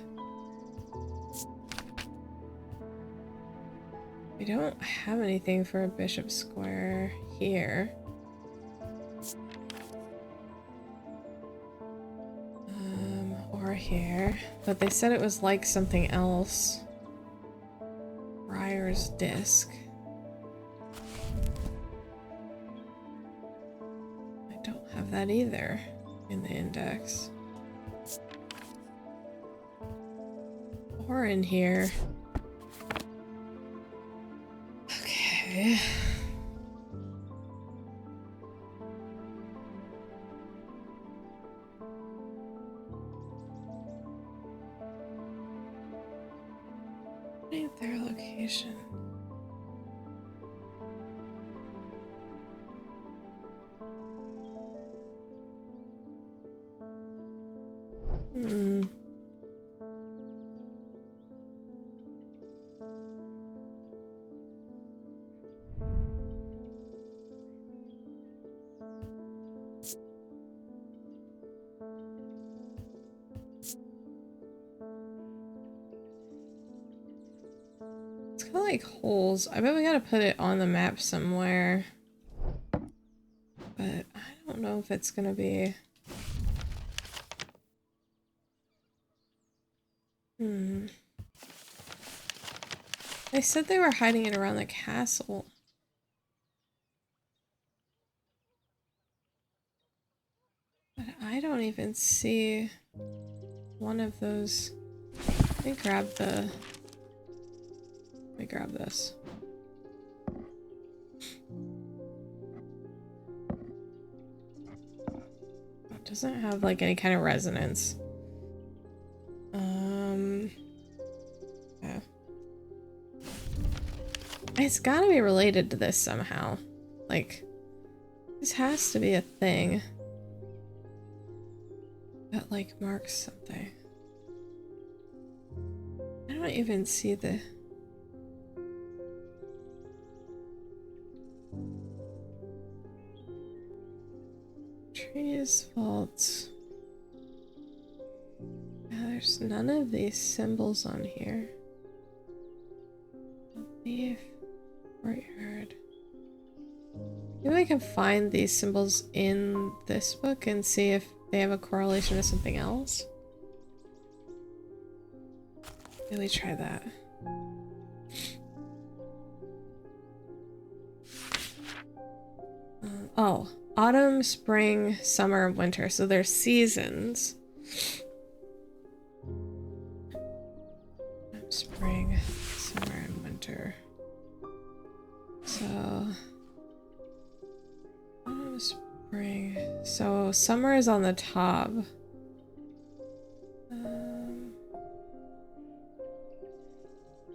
We don't have anything for a bishop square here. Or here. But they said it was like something else. Breyer's disc. I don't have that either in the index. Or in here. Okay. Their location. It's kind of like holes. I bet we gotta put it on the map somewhere. But I don't know if it's gonna be... They said they were hiding it around the castle. But I don't even see one of those. Let me grab the Let me grab this. It doesn't have like any kind of resonance. Yeah. It's gotta be related to this somehow. Like, this has to be a thing that like marks something. I don't even see the... Trees, vaults. Yeah, there's none of these symbols on here. Leaf, courtyard. Maybe I can find these symbols in this book and see if they have a correlation to something else. Maybe try that. Oh, autumn, spring, summer, winter. So there's seasons. Spring, summer, and winter. So autumn, spring. So summer is on the top.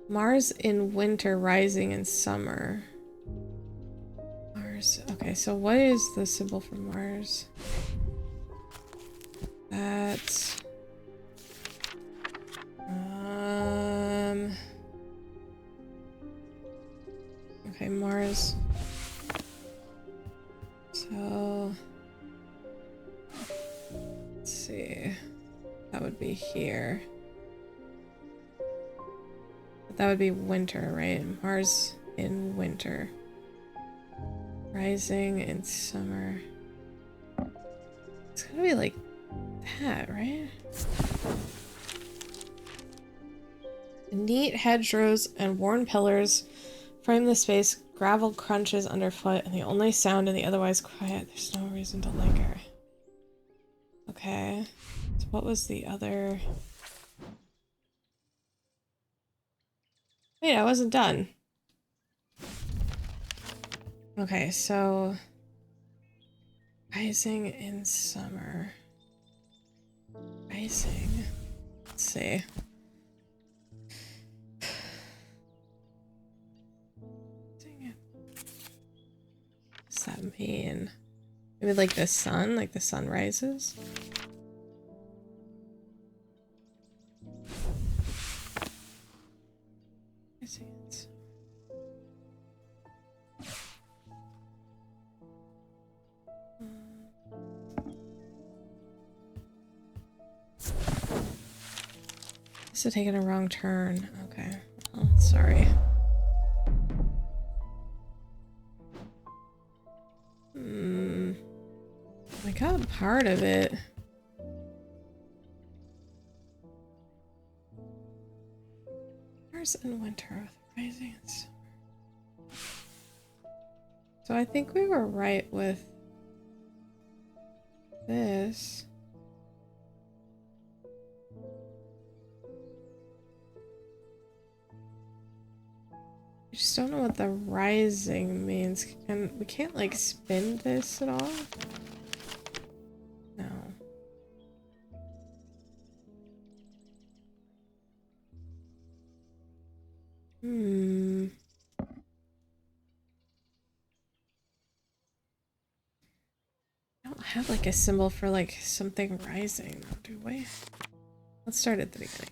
Mars in winter, rising in summer. Mars. Okay, so what is the symbol for Mars? That's okay, Mars. So let's see. That would be here. But that would be winter, right? Mars in winter. Rising in summer. It's gotta be like that, right? Neat hedgerows and worn pillars frame the space. Gravel crunches underfoot, and the only sound in the otherwise quiet. There's no reason to linger. Okay. So what was the other... Wait, I wasn't done. Okay, so... Rising in summer. Rising. Let's see. What's that mean? Maybe like the sun? Like the sun rises? Must have taken a wrong turn. Okay. Oh, sorry. I got part of it. Mars in winter with rising and summer. So I think we were right with this. I just don't know what the rising means. And we can't like spin this at all? No. I don't have like a symbol for like something rising, do we? Let's start at the beginning.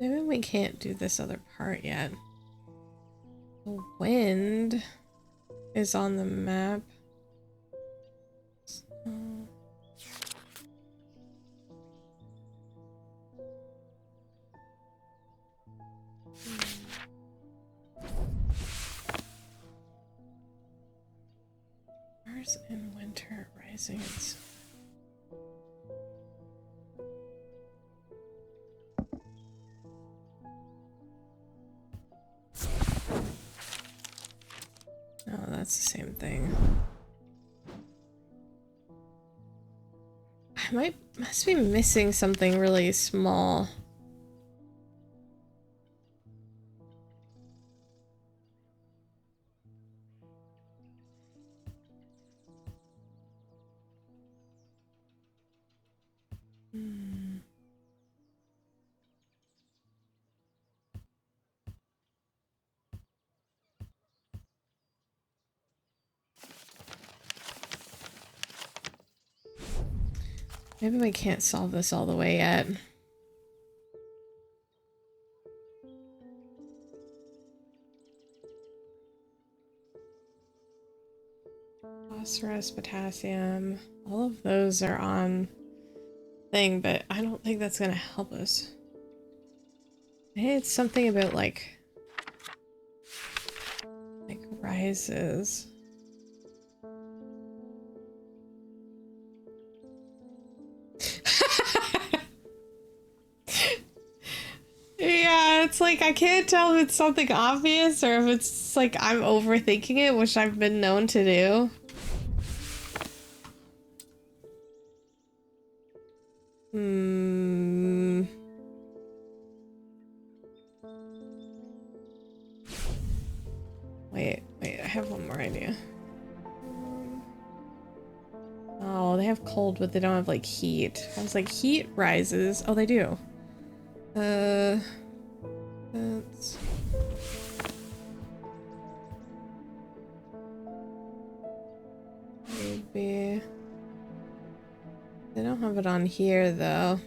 Maybe we can't do this other part yet. The wind is on the map. Summers and winter rising and summer. Oh, that's the same thing. I must be missing something really small. Maybe we can't solve this all the way yet. Phosphorus, potassium, all of those are on thing, but I don't think that's gonna help us. Maybe it's something about like rises. Yeah, it's like I can't tell if it's something obvious or if it's like I'm overthinking it, which I've been known to do. Wait, I have one more idea. Oh, they have cold, but they don't have like heat. I was like, heat rises. Oh, they do. That's maybe they don't have it on here though.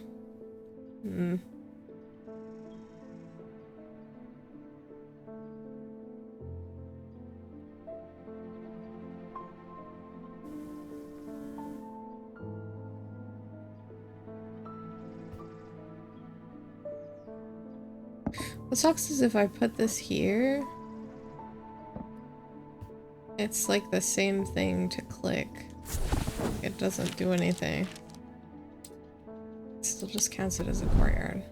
What sucks is if I put this here, it's like the same thing to click. It doesn't do anything. It still just counts it as a courtyard.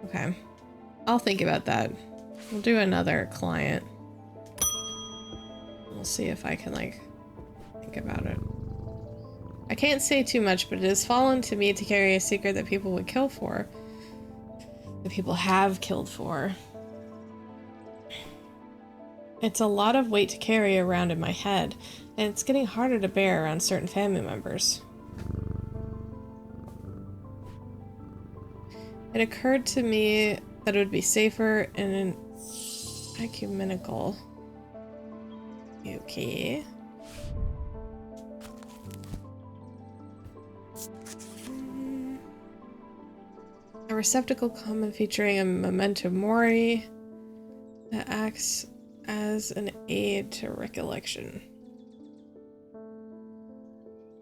Okay. I'll think about that. We'll do another client. We'll see if I can, like, think about it. I can't say too much, but it has fallen to me to carry a secret that people would kill for. That people have killed for. It's a lot of weight to carry around in my head, and it's getting harder to bear around certain family members. It occurred to me that it would be safer in an ecumenical. Okay. A receptacle common featuring a memento mori that acts as an aid to recollection.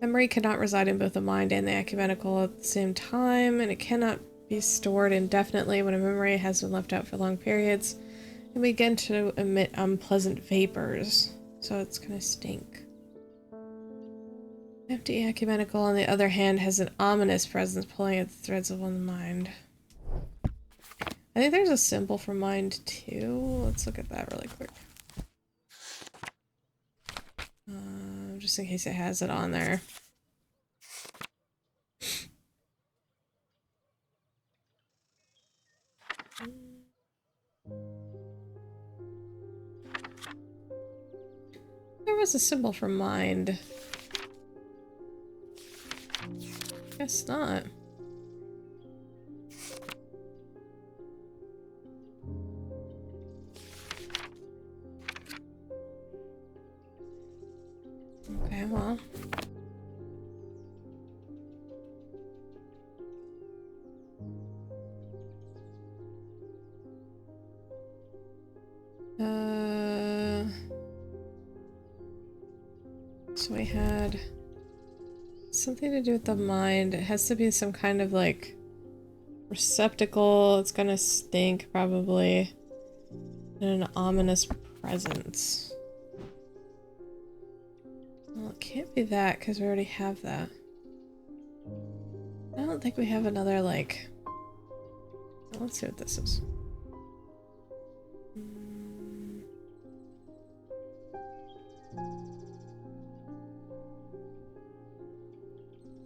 Memory cannot reside in both the mind and the ecumenical at the same time, and it cannot be stored indefinitely. When a memory has been left out for long periods, it begin to emit unpleasant vapors, so it's gonna stink. Empty ecumenical, on the other hand, has an ominous presence pulling at the threads of one's mind. I think there's a symbol for mind too. Let's look at that really quick. Just in case it has it on there. There was a symbol for mind. Guess not. Okay, well. So we had something to do with the mind. It has to be some kind of like receptacle. It's gonna stink probably. And an ominous presence. Well, it can't be that because we already have that. I don't think we have another, like... Let's see what this is.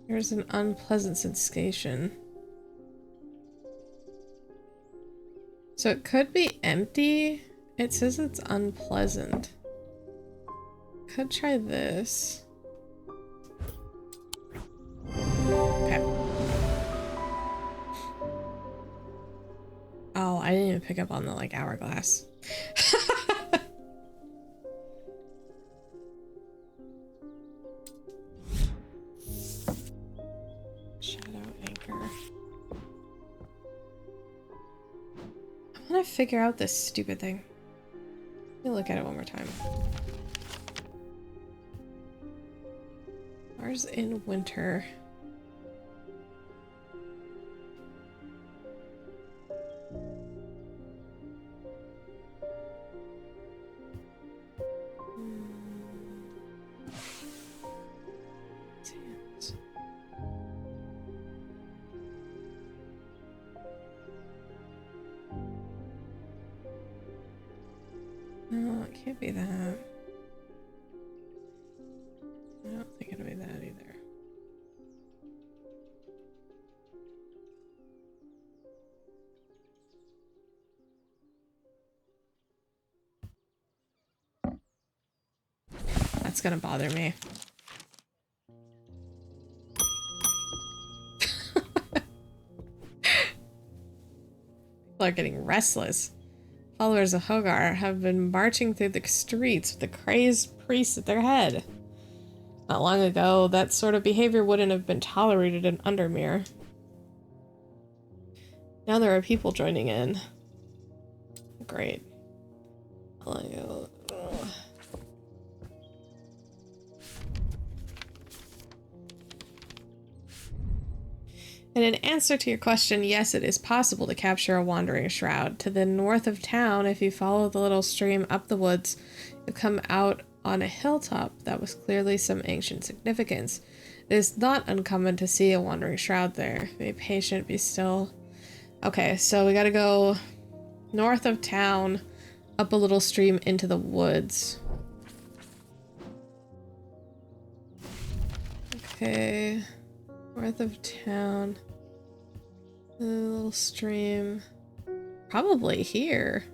Here's an unpleasant sensation. So it could be empty. It says it's unpleasant. Could try this. Okay. Oh, I didn't even pick up on the like hourglass. Shadow anchor. I want to figure out this stupid thing. Let me look at it one more time. Ours in winter. No, it can't be that. I don't think it'll be that either. That's gonna bother me. People are getting restless. Followers of Hogar have been marching through the streets with a crazed priest at their head. Not long ago, that sort of behavior wouldn't have been tolerated in Undermere. Now there are people joining in. Great. And in answer to your question, yes, it is possible to capture a wandering shroud. To the north of town, if you follow the little stream up the woods, you come out on a hilltop that was clearly some ancient significance. It is not uncommon to see a wandering shroud there. Be patient, be still. Okay, so we gotta go north of town, up a little stream into the woods. Okay. North of town. A little stream. Probably here.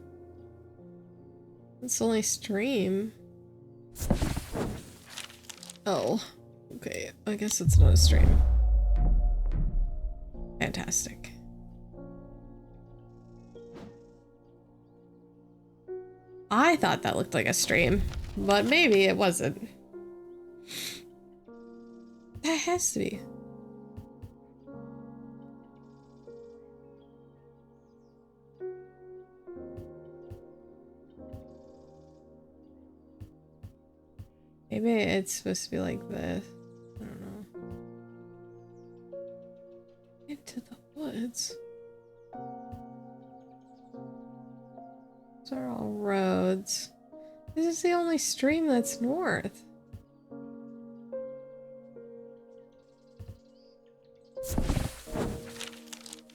It's only stream. Oh. Okay. I guess it's not a stream. Fantastic. I thought that looked like a stream, but maybe it wasn't. That has to be. Maybe it's supposed to be like this. I don't know. Into the woods. Those are all roads. This is the only stream that's north.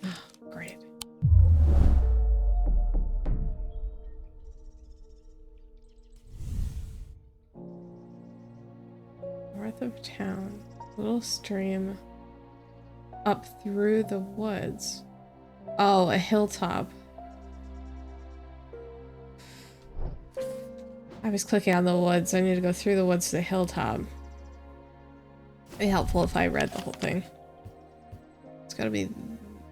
Oh, great. North of town, little stream up through the woods. Oh, a hilltop. I was clicking on the woods. I need to go through the woods to the hilltop. It'd be helpful if I read the whole thing. It's gotta be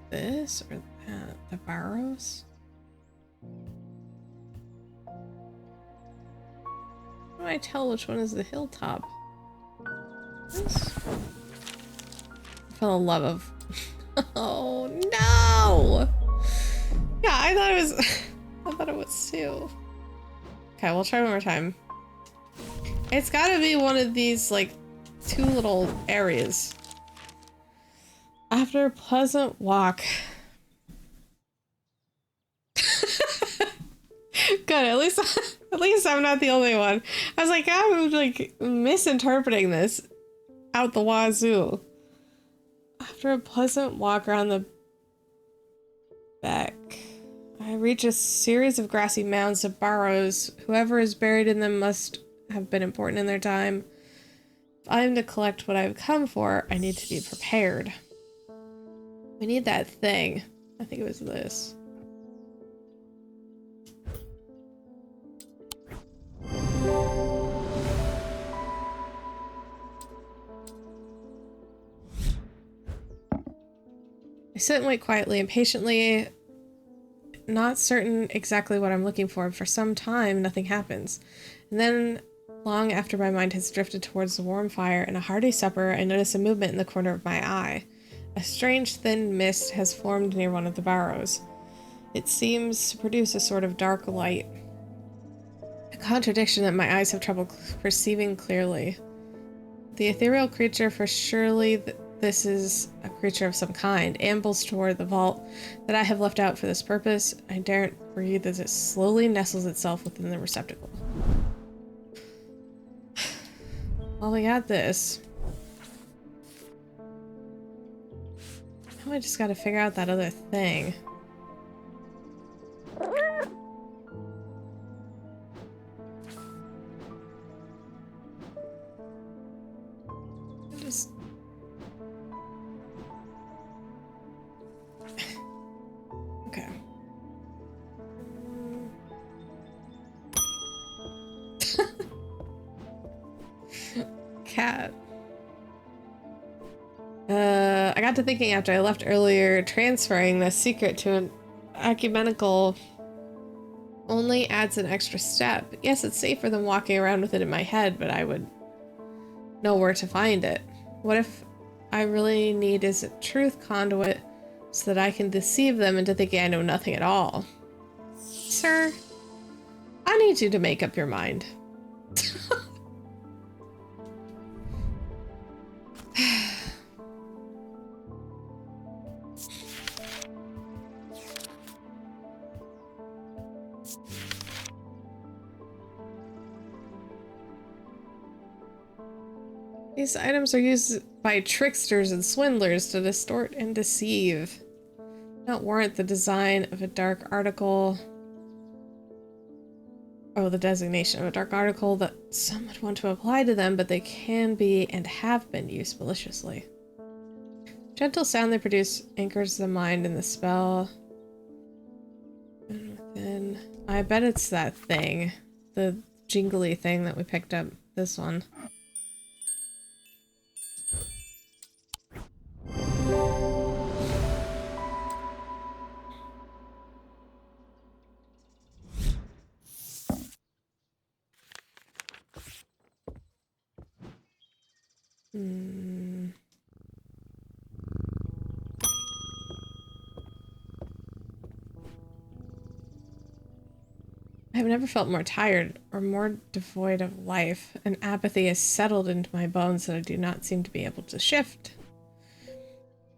this or that. The barrows? How do I tell which one is the hilltop? This? For the love of... Oh no! Yeah, I thought it was... I thought it was Sue. Okay, we'll try one more time. It's gotta be one of these, like, two little areas. After a pleasant walk. Good, at least At least I'm not the only one. I was like, I'm like misinterpreting this out the wazoo. After a pleasant walk around the back, I reach a series of grassy mounds of burrows. Whoever is buried in them must have been important in their time. If I am to collect what I've come for, I need to be prepared. We need that thing. I think it was this. I sit and wait quietly and patiently, not certain exactly what I'm looking for. For some time, nothing happens. And then, long after my mind has drifted towards the warm fire and a hearty supper, I notice a movement in the corner of my eye. A strange thin mist has formed near one of the burrows. It seems to produce a sort of dark light. A contradiction that my eyes have trouble perceiving clearly. The ethereal creature, for surely this is a creature of some kind, ambles toward the vault that I have left out for this purpose. I daren't breathe as it slowly nestles itself within the receptacle. Well, we got this. Now I just gotta figure out that other thing. Just... okay. Cat. I got to thinking after I left earlier, transferring the secret to an ecumenical only adds an extra step. Yes, it's safer than walking around with it in my head, but I would know where to find it. What if I really need is a truth conduit so that I can deceive them into thinking I know nothing at all? Sir, I need you to make up your mind. These items are used by tricksters and swindlers to distort and deceive. Not warrant the design of a dark article. Oh, the designation of a dark article that some would want to apply to them, but they can be and have been used maliciously. Gentle sound they produce anchors the mind in the spell. And within, I bet it's that thing. The jingly thing that we picked up. This one. I've never felt more tired or more devoid of life. An apathy has settled into my bones that I do not seem to be able to shift.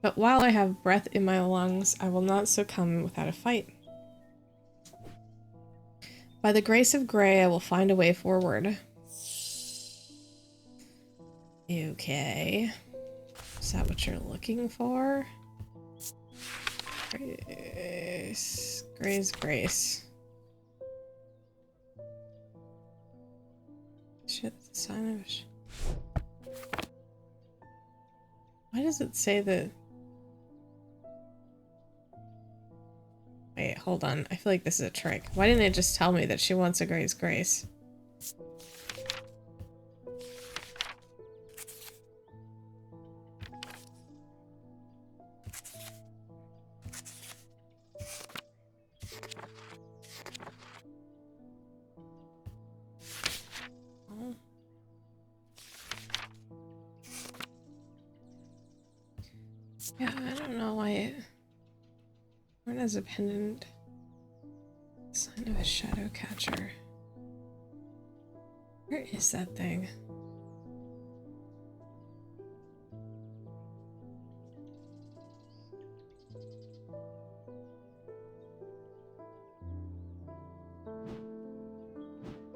But while I have breath in my lungs, I will not succumb without a fight. By the grace of Grey, I will find a way forward. Okay. Is that what you're looking for? Grace. Grey's grace. Shit, that's a sign of... Why does it say that... Wait, hold on. I feel like this is a trick. Why didn't it just tell me that she wants a Grey's grace? Yeah, I don't know why it... Worn as a pendant. Sign of a shadow catcher. Where is that thing?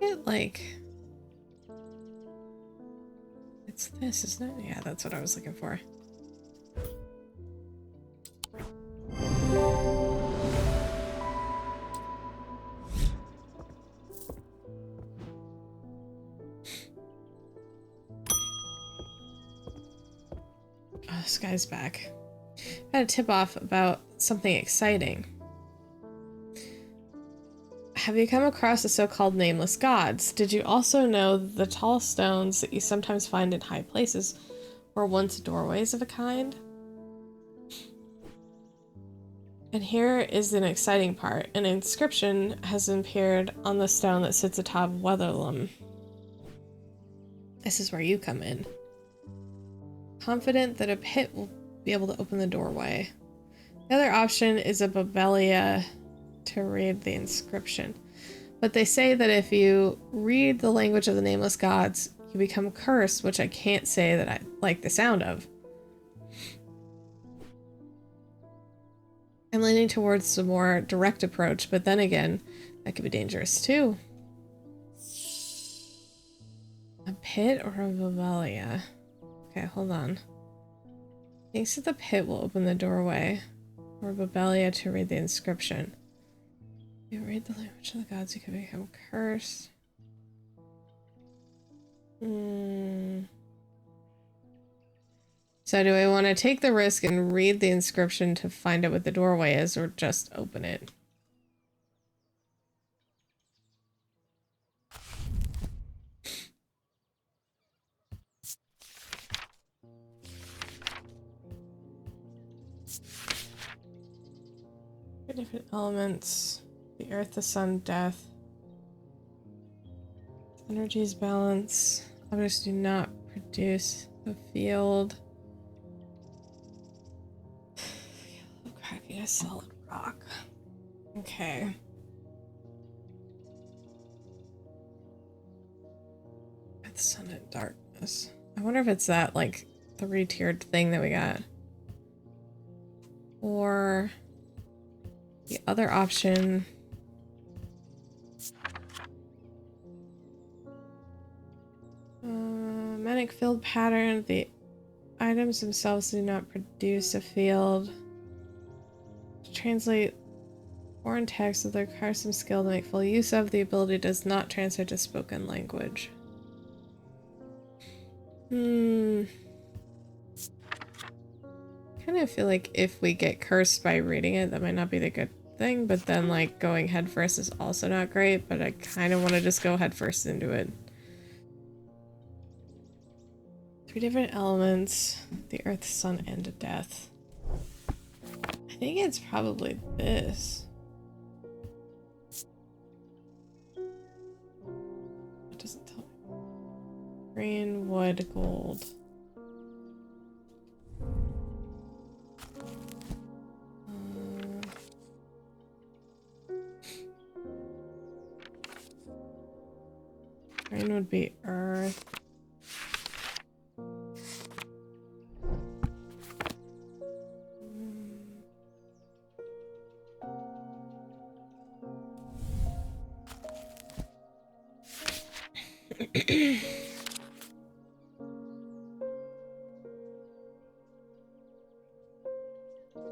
it like... It's this, isn't it? Yeah, that's what I was looking for. Oh, this guy's back. I had a tip off about something exciting. Have you come across the so-called nameless gods? Did you also know the tall stones that you sometimes find in high places were once doorways of a kind? And here is an exciting part. An inscription has appeared on the stone that sits atop Weatherlam. This is where you come in. Confident that a pit will be able to open the doorway. The other option is a Babelia to read the inscription. But they say that if you read the language of the nameless gods, you become cursed, which I can't say that I like the sound of. I'm leaning towards the more direct approach, but then again, that could be dangerous too. A pit or a Babelia? Okay, hold on. Thinks that the pit will open the doorway, or Babelia to read the inscription. You read the language of the gods, you can become cursed. So do I want to take the risk and read the inscription to find out what the doorway is, or just open it? Different elements. The earth, the sun, death. Energies balance. Objects do not produce a field. Cracking a solid rock. Okay. Earth, sun, and darkness. I wonder if it's that, like, 3-tiered thing that we got. Or the other option. Manic field pattern. The items themselves do not produce a field. To translate foreign text that requires some skill to make full use of, the ability does not translate to spoken language. Kind of feel like if we get cursed by reading it, that might not be the good thing, but then like going headfirst is also not great, but I kind of want to just go headfirst into it. 3 different elements, the earth, sun, and death. I think it's probably this. It doesn't tell me. Green, wood, gold. Green would be earth.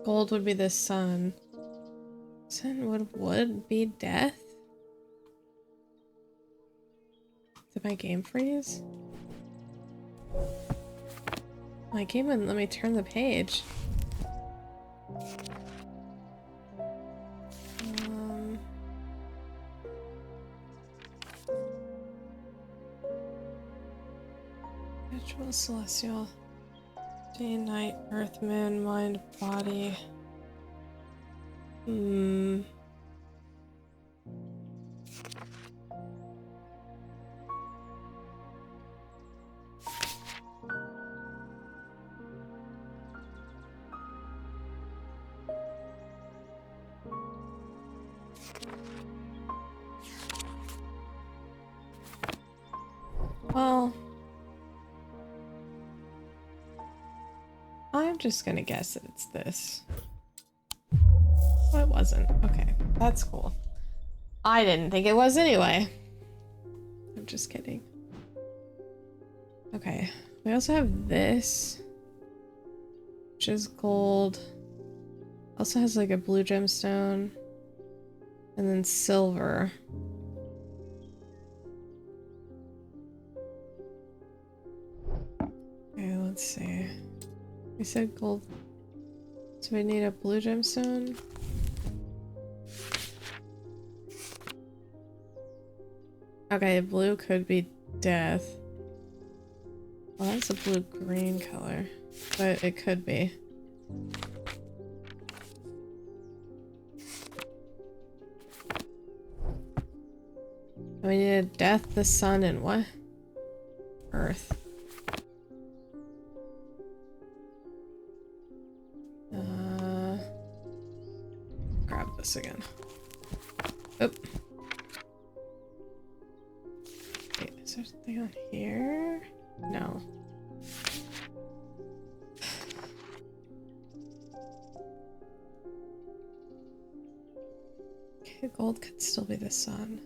Gold would be the sun. Sun would be death? Did my game freeze? My game wouldn't let me turn the page. Natural, celestial, day, night, earth, moon, mind, body. Well, I'm just gonna guess that it's this. Well, it wasn't. Okay, that's cool. I didn't think it was anyway. I'm just kidding. Okay, we also have this, which is gold. Also has like a blue gemstone, and then silver. Okay, let's see. We said gold, so we need a blue gemstone. Okay, blue could be death. Well, that's a blue-green color, but it could be. We need a death, the sun, and what? Earth. Grab this again. Oop. Wait, is there something on here? No. Okay, gold could still be the sun.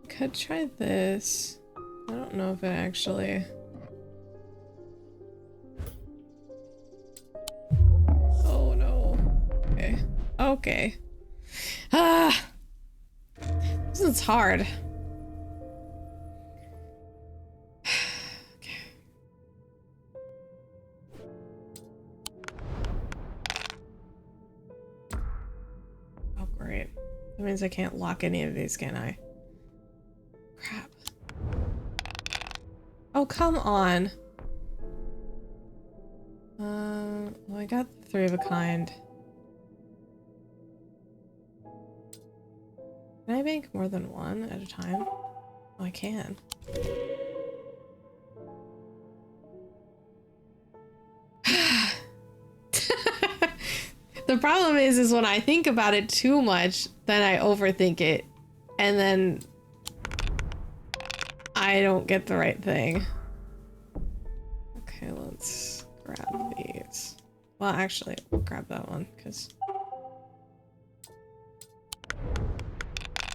Could try this. I don't know if it actually... Oh no. Okay. Okay. Ah! This is hard. Okay. Oh great. That means I can't lock any of these, can I? Crap. Oh, come on. Well, I got the 3 of a kind. Can I bank more than one at a time? Oh, I can. The problem is when I think about it too much, then I overthink it. And then I don't get the right thing. Okay, let's grab these. Well, actually, I'll grab that one, because...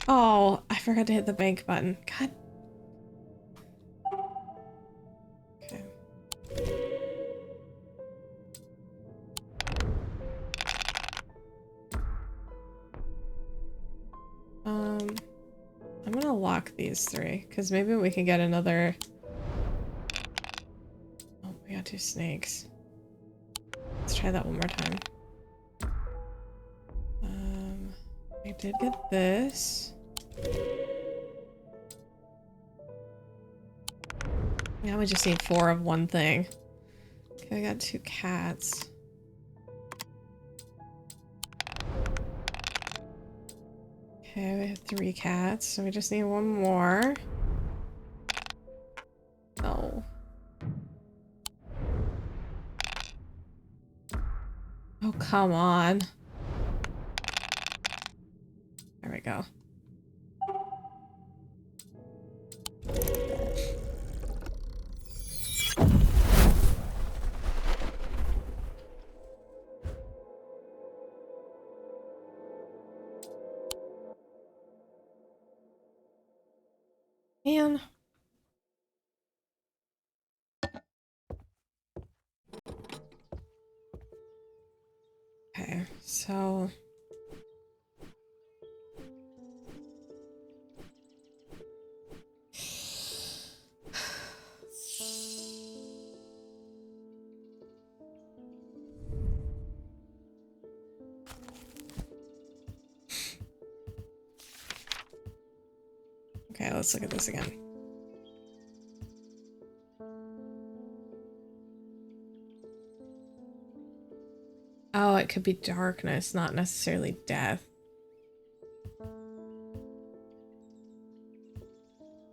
Oh, I forgot to hit the bank button. God. Okay. I'm gonna lock these 3, because maybe we can get another... Oh, we got 2 snakes. Let's try that one more time. I did get this. Now we just need 4 of one thing. Okay, I got 2 cats. Okay, we have 3 cats, so we just need 1 more. No. Oh, come on. There we go. Man. Okay, so... Okay, let's look at this again. Oh, it could be darkness, not necessarily death.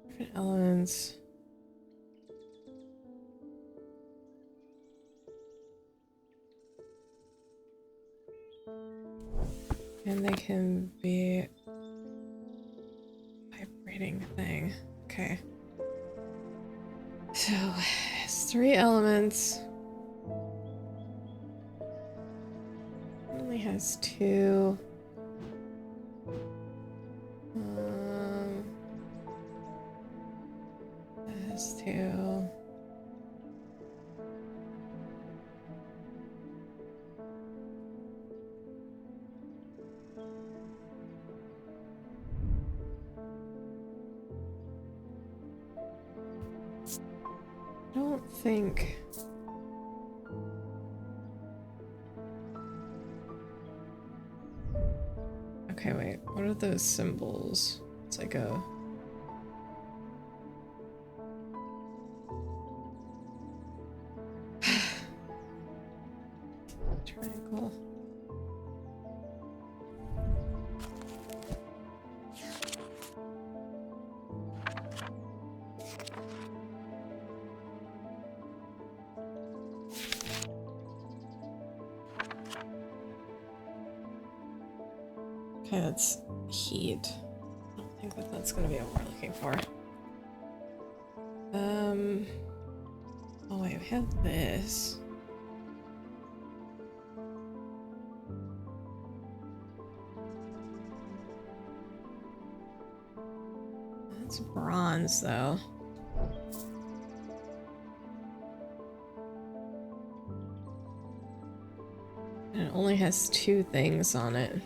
Different elements. And they can be vibrating thing. Okay. So it's 3 elements. has two. That has two. I don't think. Okay, wait. What are those symbols? It's like a triangle. Okay, that's heat. I don't think that that's gonna be what we're looking for. Oh wait, we have this. That's bronze though. And it only has two things on it.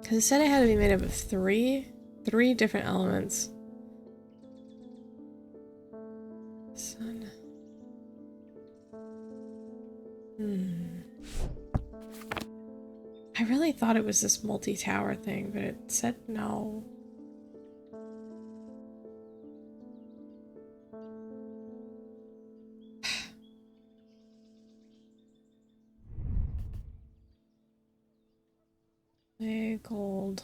Because it said it had to be made up of three different elements. Sun. I really thought it was this multi-tower thing, but it said no. Gold.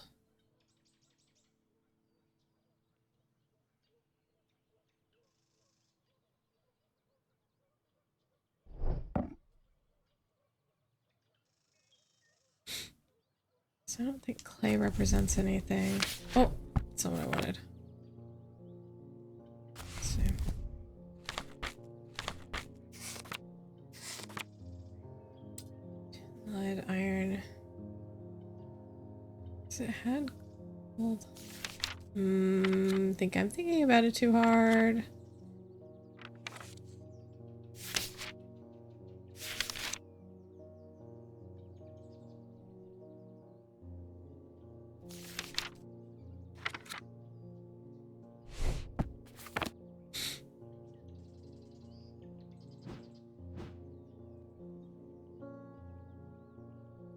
So I don't think clay represents anything. Oh, that's not what I wanted. Let's see. Lead, iron. Does it had gold? Think I'm thinking about it too hard.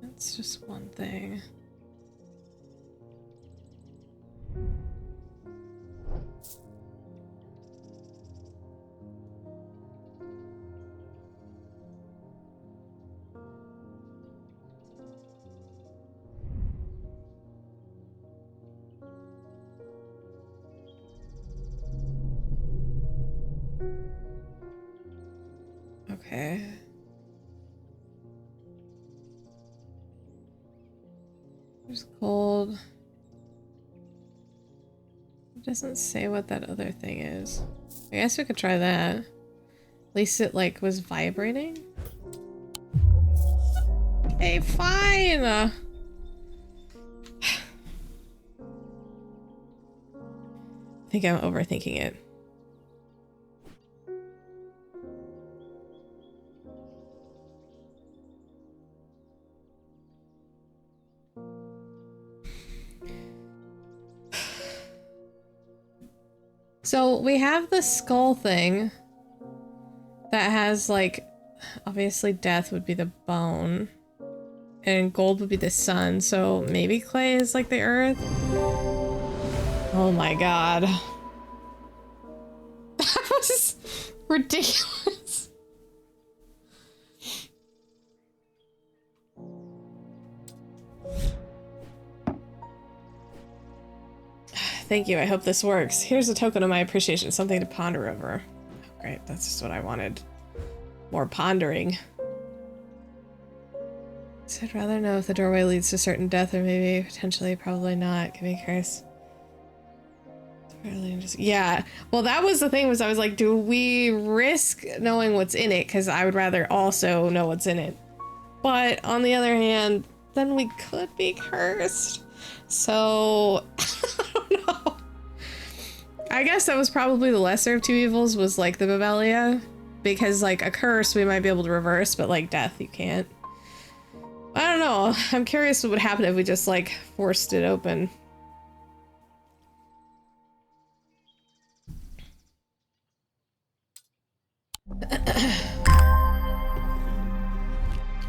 That's just one thing. Okay. There's gold. It doesn't say what that other thing is. I guess we could try that. At least it like was vibrating. Okay, fine. I think I'm overthinking it. So we have the skull thing that has like, obviously death would be the bone and gold would be the sun. So maybe clay is like the earth. Oh my god. That was ridiculous. Thank you, I hope this works. Here's a token of my appreciation, something to ponder over. Oh, great, that's just what I wanted. More pondering. So I'd rather know if the doorway leads to certain death or maybe potentially probably not. Give me a curse. Yeah. Well, that was the thing was I was like, do we risk knowing what's in it? Because I would rather also know what's in it. But on the other hand, then we could be cursed. So, I don't know. I guess that was probably the lesser of two evils was like the Babelia. Because like a curse we might be able to reverse, but like death you can't. I don't know. I'm curious what would happen if we just like forced it open.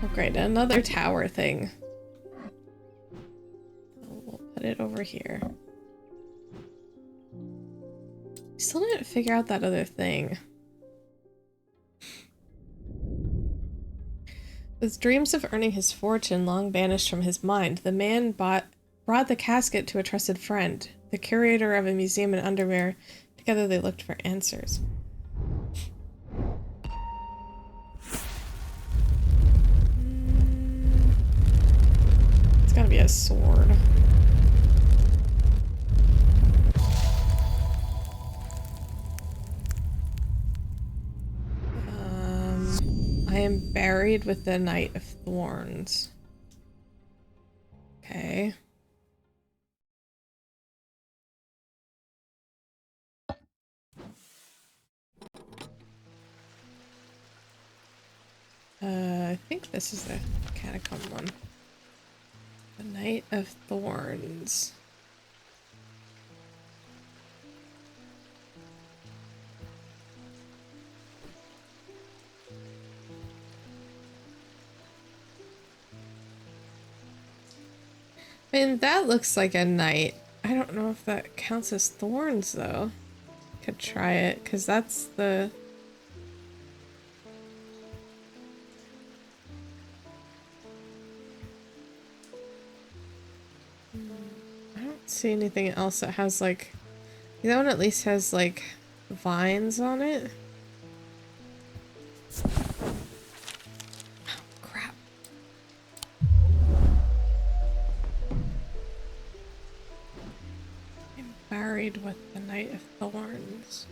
Oh great, another tower thing. We'll put it over here. We still didn't figure out that other thing. With dreams of earning his fortune long banished from his mind, the man brought the casket to a trusted friend, the curator of a museum in Undermere. Together they looked for answers. It's gotta be a sword. I am buried with the Knight of Thorns. Okay. I think this is the catacomb one. The Knight of Thorns. I mean, that looks like a knight. I don't know if that counts as thorns, though. Could try it, because that's the... I don't see anything else that has, like... That one at least has, like, vines on it. Oh, crap. I'm buried with the Knight of Thorns.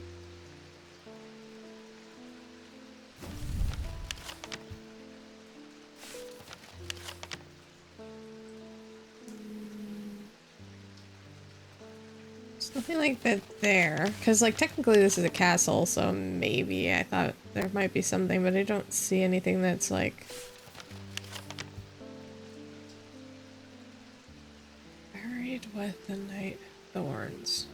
Nothing like that there, because like technically this is a castle, so maybe I thought there might be something, but I don't see anything that's like buried with the Night Thorns.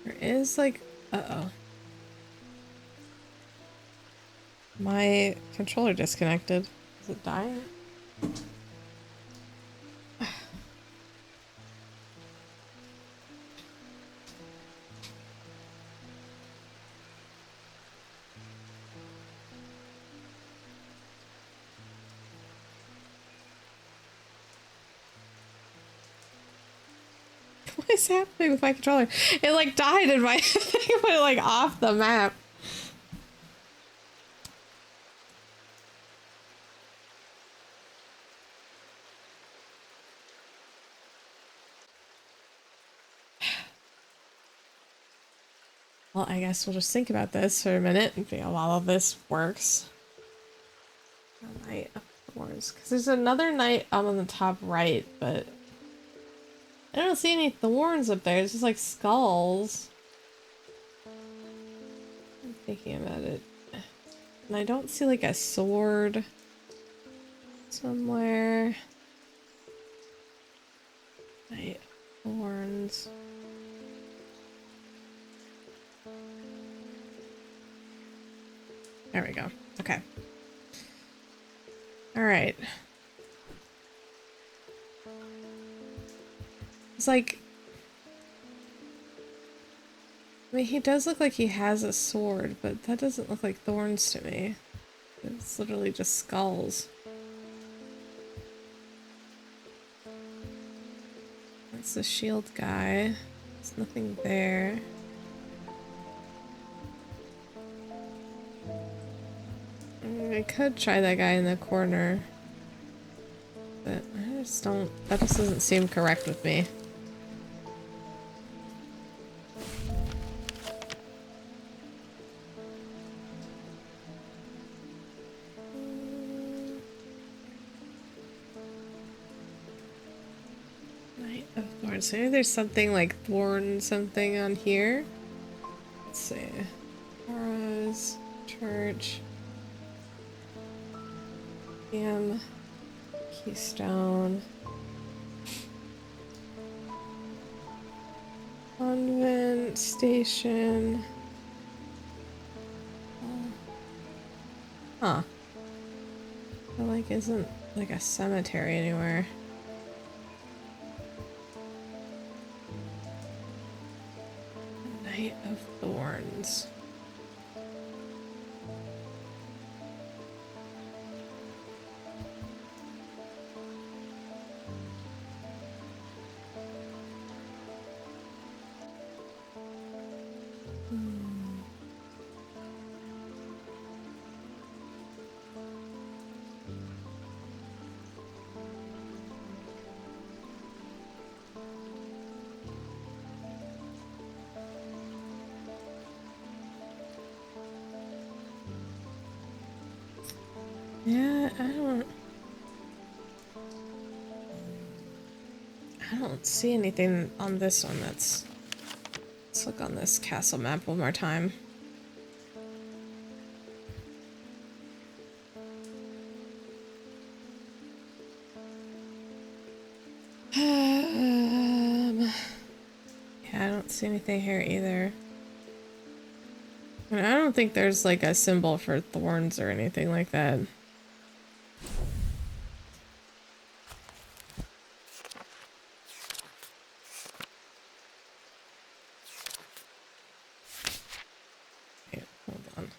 There is like, uh-oh. My controller disconnected. Is it dying? What is happening with my controller? It like died and my thing went like off the map. Well, I guess we'll just think about this for a minute and figure out how all of this works. Knight of Thorns. Because there's another knight on the top right, but I don't see any thorns up there. It's just like skulls. I'm thinking about it. And I don't see like a sword somewhere. Knight of Thorns. There we go. Okay. Alright. It's like... I mean, he does look like he has a sword, but that doesn't look like thorns to me. It's literally just skulls. That's the shield guy. There's nothing there. I could try that guy in the corner. But I just don't... That just doesn't seem correct with me. Knight of Thorns. So maybe there's something like thorn something on here. Let's see. Auras, church. Keystone. Convent, station. Huh. There like isn't like a cemetery anywhere. Knight of Thorns. Yeah, I don't see anything on this one that's... Let's look on this castle map one more time. Yeah, I don't see anything here either. I mean, I don't think there's like a symbol for thorns or anything like that. Wait, hold on.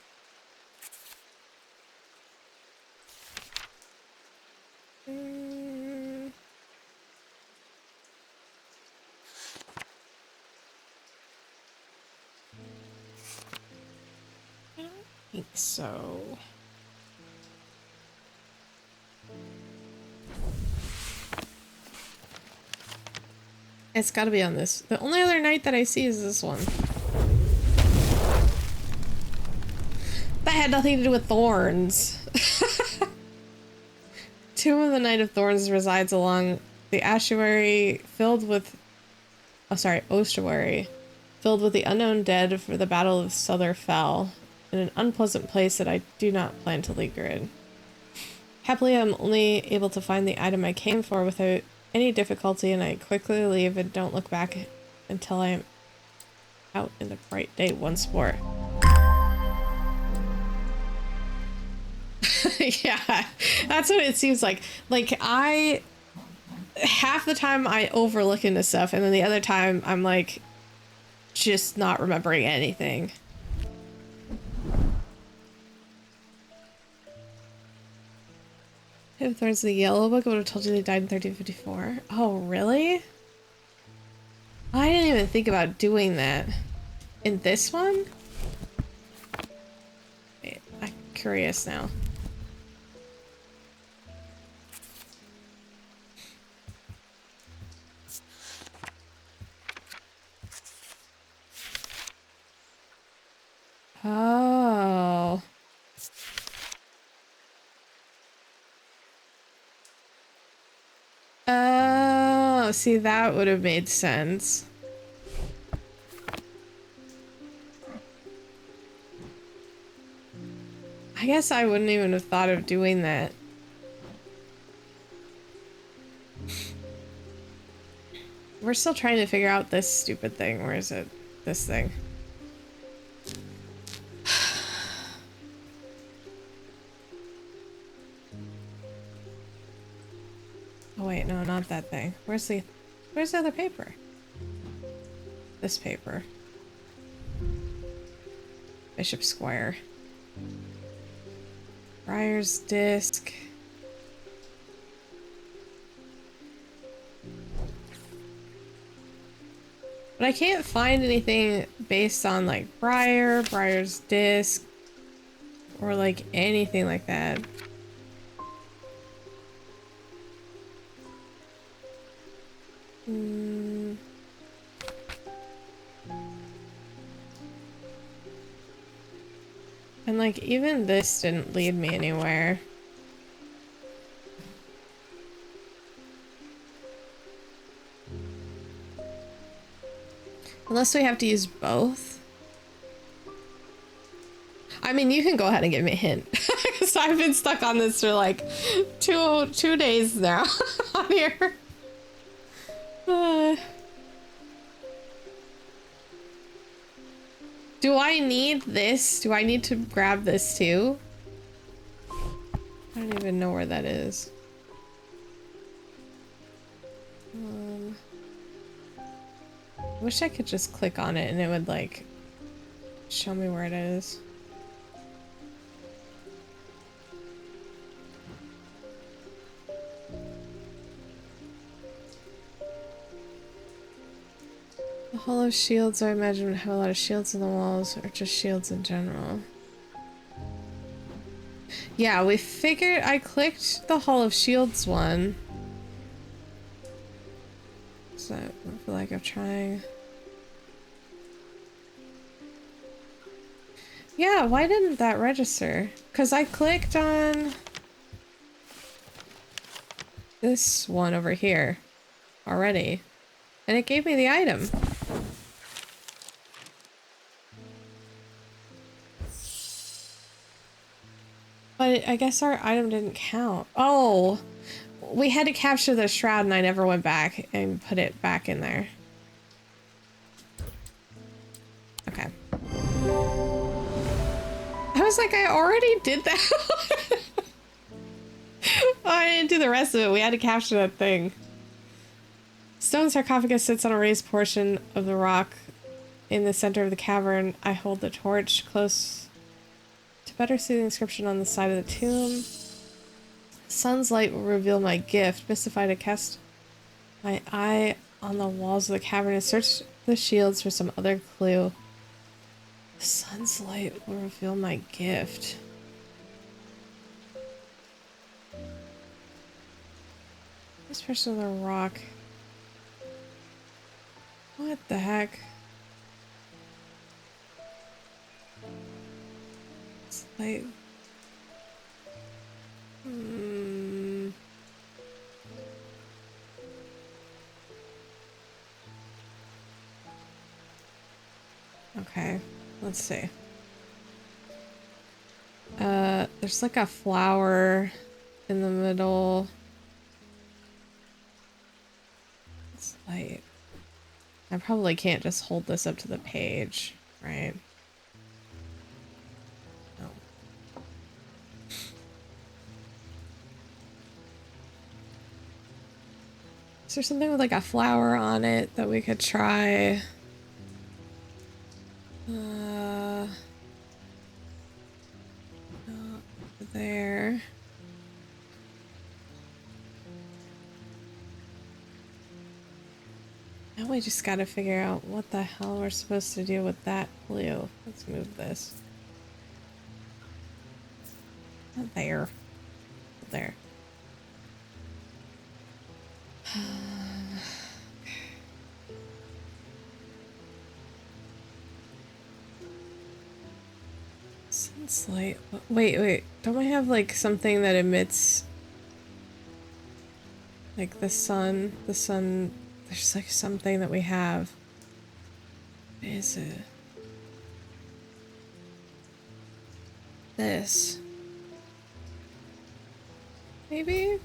I don't think so. It's gotta be on this. The only other knight that I see is this one. That had nothing to do with thorns. Tomb of the Knight of Thorns resides along the ossuary filled with... Oh, sorry, ossuary. Filled with the unknown dead for the Battle of Suther Fell. In an unpleasant place that I do not plan to linger in. Happily, I'm only able to find the item I came for without any difficulty, and I quickly leave and don't look back until I am out in the bright day once more. Yeah, that's what it seems like. Like, half the time I overlook into stuff, and then the other time I'm like, just not remembering anything. If Thorns in the Yellow Book, I would have told you they died in 1354. Oh, really? I didn't even think about doing that. In this one? Wait, I'm curious now. Oh. Oh, see, that would have made sense. I guess I wouldn't even have thought of doing that. We're still trying to figure out this stupid thing. Where is it? This thing. Oh wait, no, not that thing. Where's the other paper? This paper. Bishop Square. Briar's Disc. But I can't find anything based on like Briar's Disc, or like anything like that. And like even this didn't lead me anywhere. Unless we have to use both. I mean, you can go ahead and give me a hint. Because I've been stuck on this for like two days now on here. Do I need this? Do I need to grab this too? I don't even know where that is. I wish I could just click on it and it would like show me where it is. The hollow shields, I imagine, would have a lot of shields in the walls, or just shields in general. Yeah, we figured. I clicked the Hall of Shields one. So I feel like I'm trying. Yeah, why didn't that register? Because I clicked on this one over here already, and it gave me the item. But I guess our item didn't count. Oh, we had to capture the shroud and I never went back and put it back in there. Okay. I was like, I already did that. Oh, I didn't do the rest of it. We had to capture that thing. Stone sarcophagus sits on a raised portion of the rock in the center of the cavern. I hold the torch close to better see the inscription on the side of the tomb. Sun's light will reveal my gift. Mystified, I cast my eye on the walls of the cavern and search the shields for some other clue. The sun's light will reveal my gift. This person on the rock. What the heck? It's like... Okay, let's see. There's like a flower in the middle. It's like... I probably can't just hold this up to the page, right? No. Is there something with like a flower on it that we could try? Not there. Now we just gotta figure out what the hell we're supposed to do with that blue. Let's move this. Not there. There. Sun's light. Wait. Don't we have like something that emits like the sun? The sun. There's like something that we have. What is it? This. Maybe?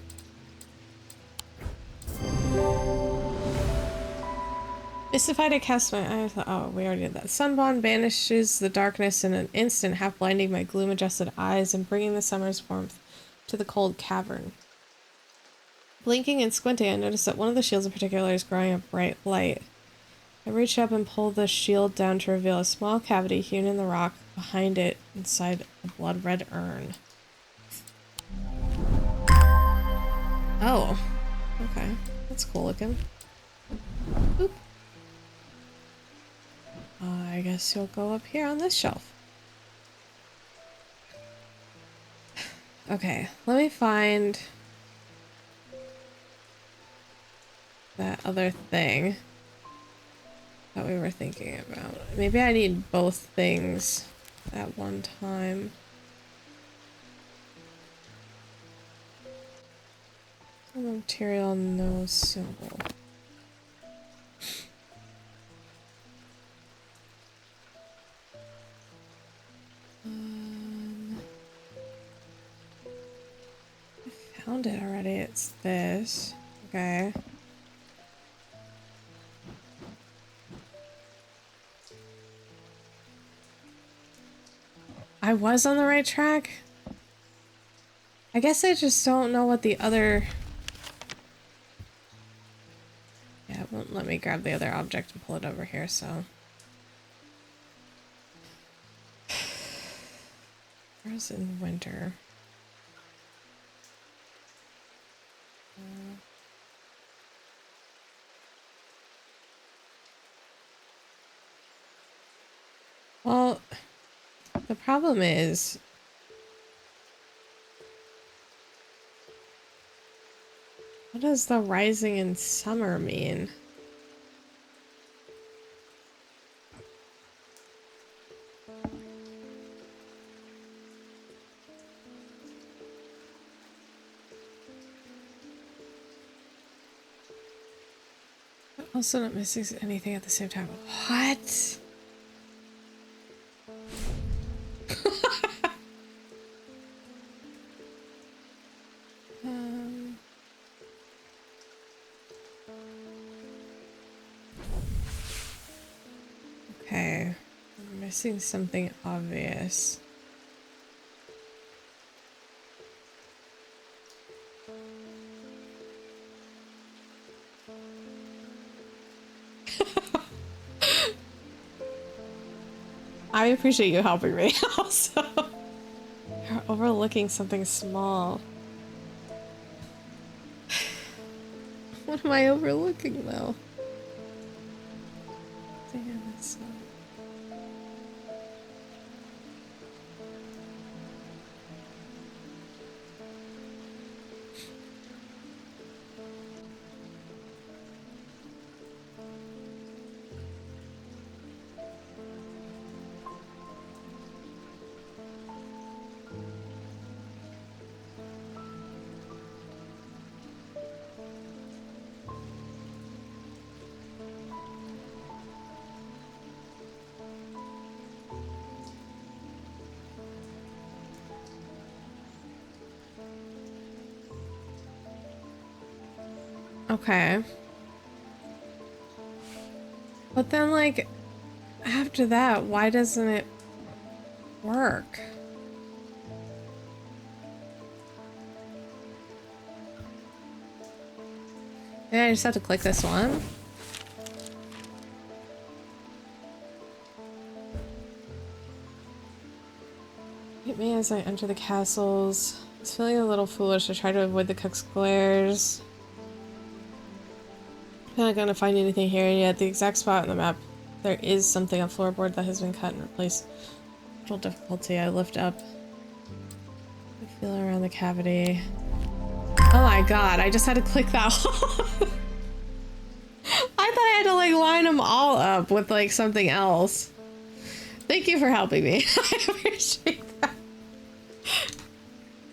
Mystified, I cast my eye. Oh, we already did that. Sunbond banishes the darkness in an instant, half blinding my gloom-adjusted eyes and bringing the summer's warmth to the cold cavern. Blinking and squinting, I noticed that one of the shields in particular is growing a bright light. I reached up and pulled the shield down to reveal a small cavity hewn in the rock behind it inside a blood-red urn. Oh. Okay. That's cool looking. Boop. I guess you'll go up here on this shelf. Okay, let me find that other thing that we were thinking about. Maybe I need both things at one time. Material, no symbol. I found it already. It's this. Okay. I was on the right track. I guess I just don't know what the other... Yeah, it won't let me grab the other object and pull it over here, so... Where's in winter? Well, the problem is... What does the rising in summer mean? Also not missing anything at the same time. What? Okay. I'm missing something obvious. I appreciate you helping me also. You're overlooking something small. What am I overlooking though? Damn, it's not... Okay. But then, like, after that, why doesn't it work? Yeah, I just have to click this one. Hit me as I enter the castles. It's feeling a little foolish to try to avoid the cook's glares. I'm not gonna find anything here yet. The exact spot on the map. There is something on floorboard that has been cut and replaced. Little difficulty. I lift up. I feel around the cavity. Oh my god, I just had to click that one. I thought I had to like line them all up with like something else. Thank you for helping me. I appreciate that.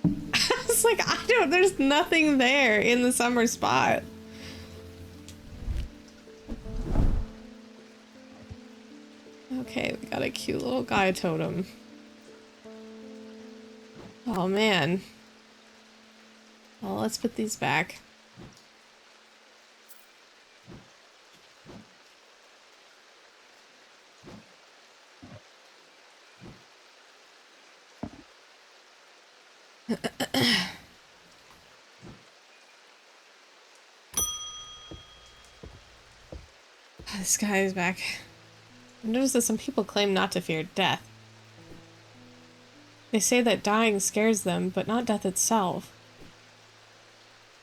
I was like, there's nothing there in the summer spot. Okay, we got a cute little guy totem. Oh man. Well, let's put these back. This guy is back. I noticed that some people claim not to fear death. They say that dying scares them, but not death itself.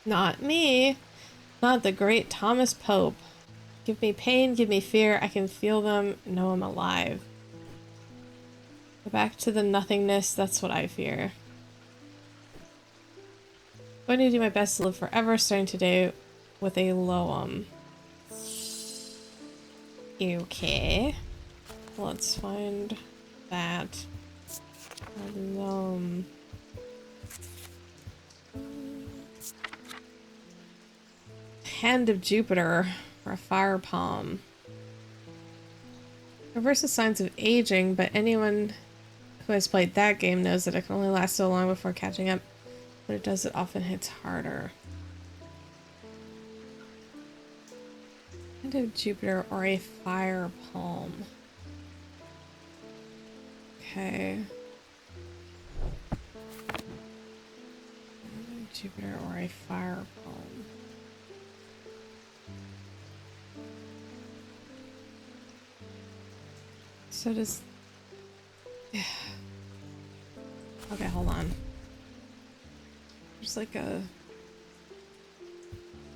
Not me. Not the great Thomas Pope. Give me pain, give me fear, I can feel them, know I'm alive. Go back to the nothingness, that's what I fear. going to do my best to live forever, starting today with a loam. Okay. Let's find that. A loam. Hand of Jupiter, or a fire palm. Reverses signs of aging, but anyone who has played that game knows that it can only last so long before catching up. When it does, it often hits harder. Hand of Jupiter, or a fire palm. Okay. Hand of Jupiter, or a fire palm. So does... Okay, hold on. There's like a...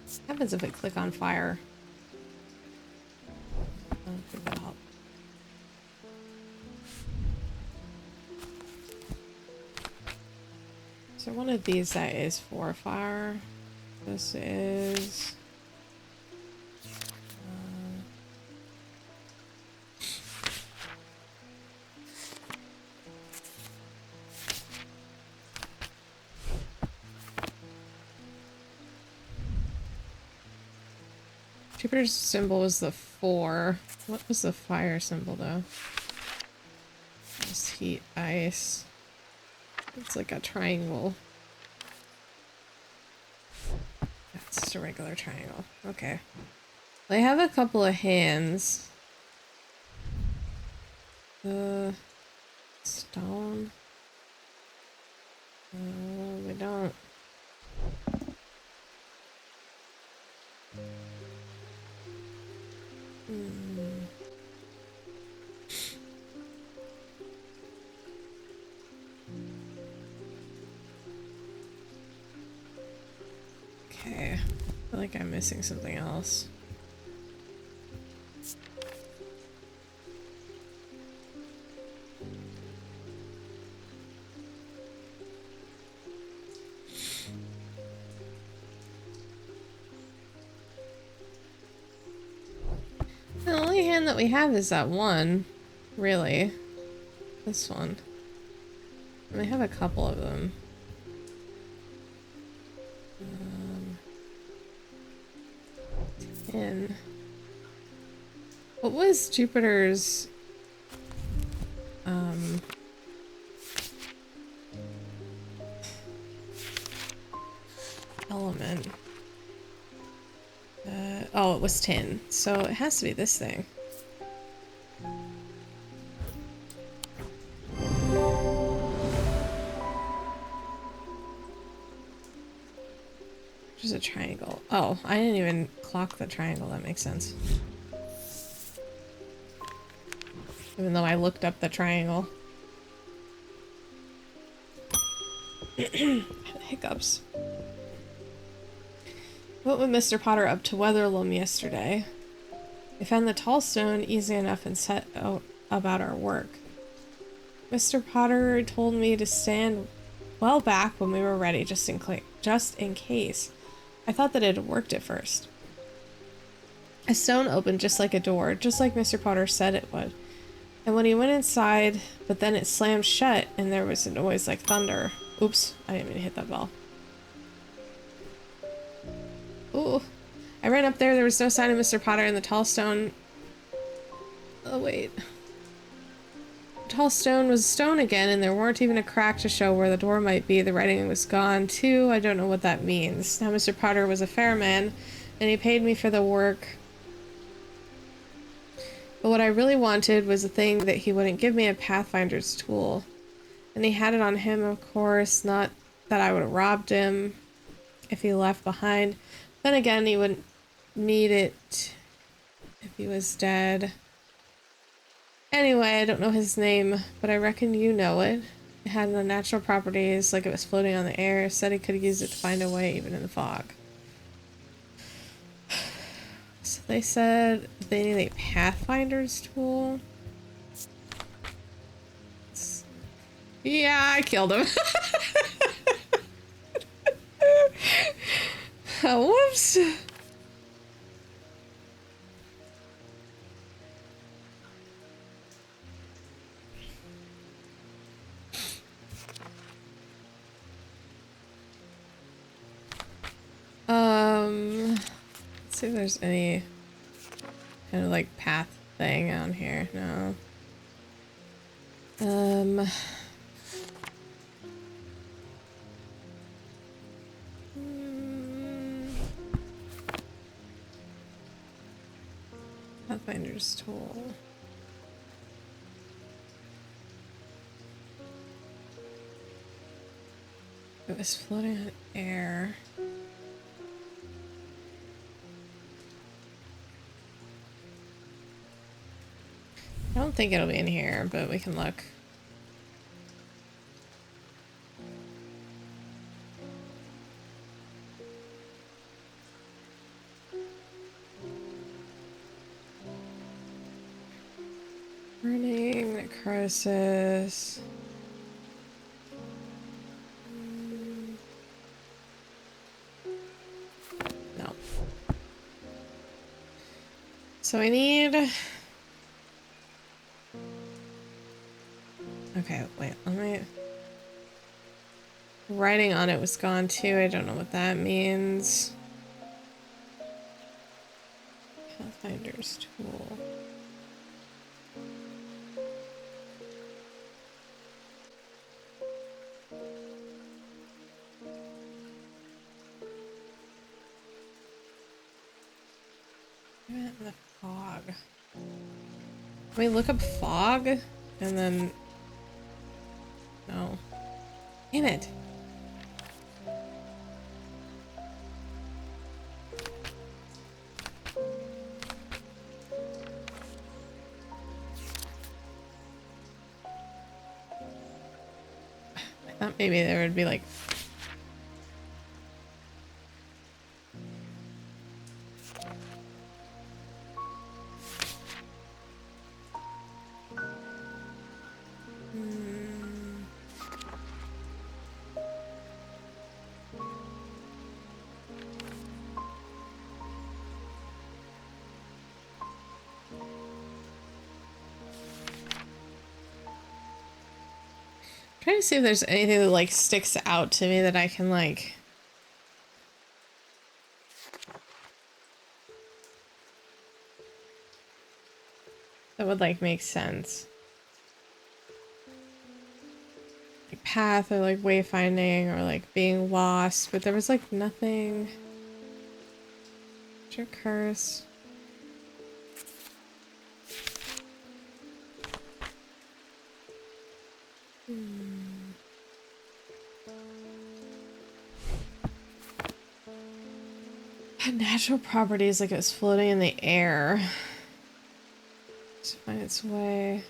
What happens if I click on fire? I don't think that'll help. So one of these that is for fire. This is... Jupiter's symbol was the 4. What was the fire symbol though? Just heat, ice. It's like a triangle. That's just a regular triangle. Okay. They have a couple of hands. The stone. No, they don't. Okay, I feel like I'm missing something else. The only hand that we have is that one, really. This one. And they have a couple of them. And what was Jupiter's element? Oh, it was tin, so it has to be this thing. There's a triangle. Oh, I didn't even clock the triangle. That makes sense. Even though I looked up the triangle. Hiccups. What was Mr. Potter up to Weatherloom yesterday? We found the tall stone easy enough and set out about our work. Mr. Potter told me to stand well back when we were ready, just in case. I thought that it had worked at first. A stone opened just like a door, just like Mr. Potter said it would. And when he went inside, but then it slammed shut and there was a noise like thunder. Oops, I didn't mean to hit that bell. Ooh. I ran up there was no sign of Mr. Potter and the tall stone. Oh, wait. The tall stone was stone again, and there weren't even a crack to show where the door might be. The writing was gone, too. I don't know what that means. Now, Mr. Potter was a fair man, and he paid me for the work. But what I really wanted was a thing that he wouldn't give me, a Pathfinder's tool. And he had it on him, of course, not that I would have robbed him if he left behind. Then again, he wouldn't need it if he was dead. Anyway, I don't know his name, but I reckon you know it. It had unnatural properties, like it was floating on the air. Said he could use it to find a way, even in the fog. So they said they need a Pathfinder's tool. Yeah, I killed him. Whoops. Let's see if there's any kind of like path thing on here. No. Pathfinder's tool. It was floating on air. I don't think it'll be in here, but we can look. Burning, necrosis. No. So I need... Okay, wait, let me... Writing on it was gone too. I don't know what that means. Pathfinder's tool. In the fog. Can we look up fog? And then... No. Damn it. I thought maybe there would be like... Trying to see if there's anything that like sticks out to me that I can like that would like make sense. Like path or like wayfinding or like being lost, but there was like nothing. Your curse. Had natural properties like it was floating in the air. To find its way.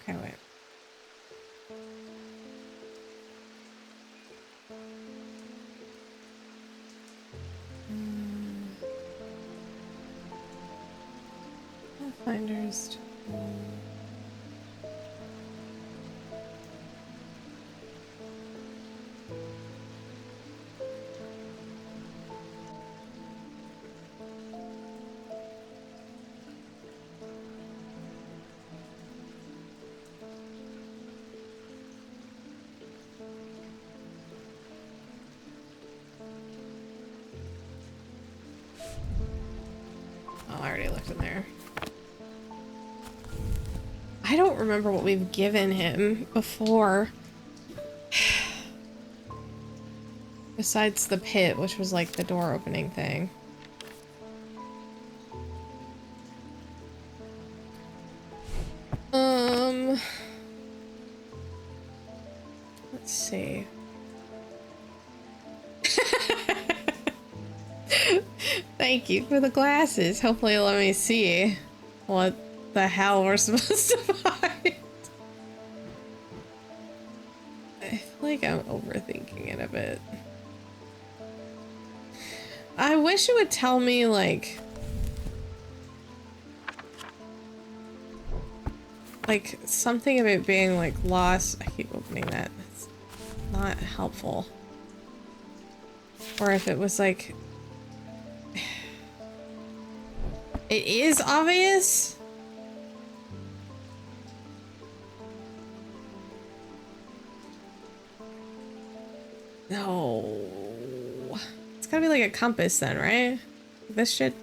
Okay, wait. Pathfinder's tool. Oh, I already looked in there. I don't remember what we've given him before. Besides the pit, which was like the door opening thing. Let's see. Thank you for the glasses. Hopefully it'll let me see what the hell we're supposed to find. I feel like I'm overthinking it a bit. I wish it would tell me, like, like something about being like lost. I keep opening that. It's not helpful. Or if it was like, it is obvious. No. It's gotta be like a compass then, right? This shit.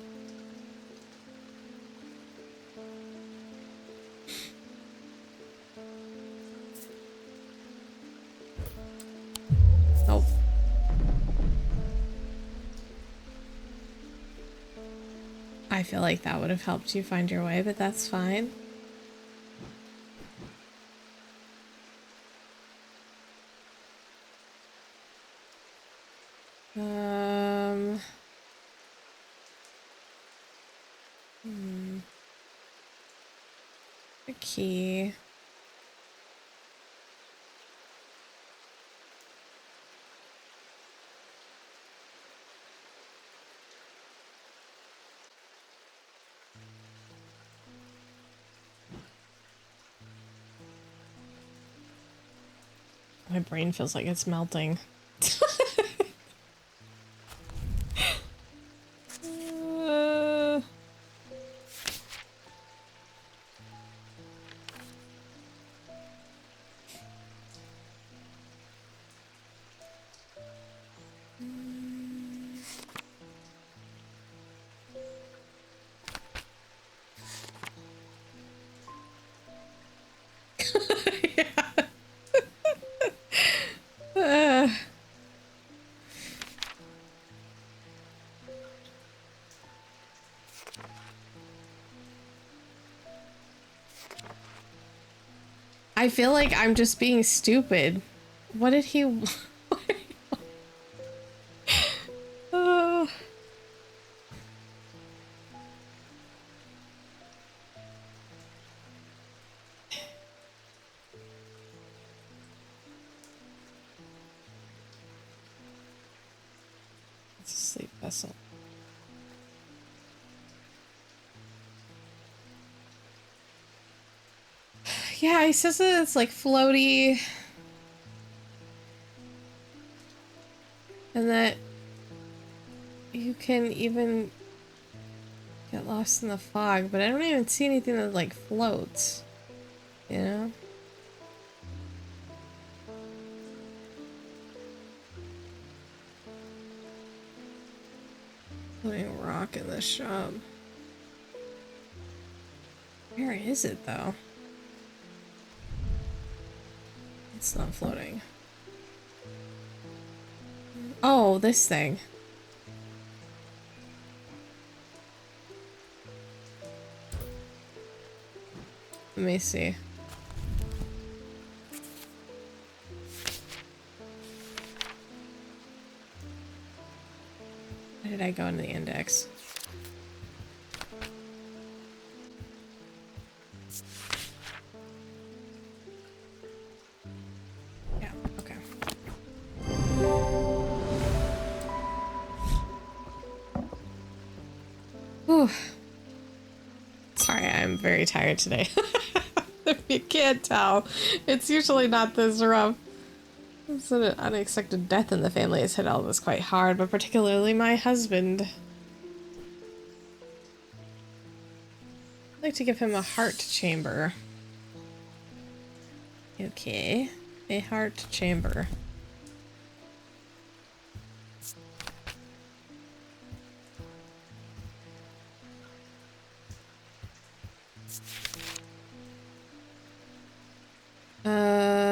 Nope. I feel like that would have helped you find your way, but that's fine. A key. My brain feels like it's melting. I feel like I'm just being stupid. What did he... Oh. It's a sleep vessel. Yeah, he says that it's like floaty. And that you can even get lost in the fog, but I don't even see anything that like floats. You know? Floating rock in the shop. Where is it though? It's not floating. Oh, this thing. Let me see. Why did I go into the index? Yeah, okay. Whew. Sorry, I'm very tired today. If you can't tell, it's usually not this rough. It's an unexpected death in the family has hit all of us quite hard, but particularly my husband. I'd like to give him a heart chamber. Okay, a heart chamber.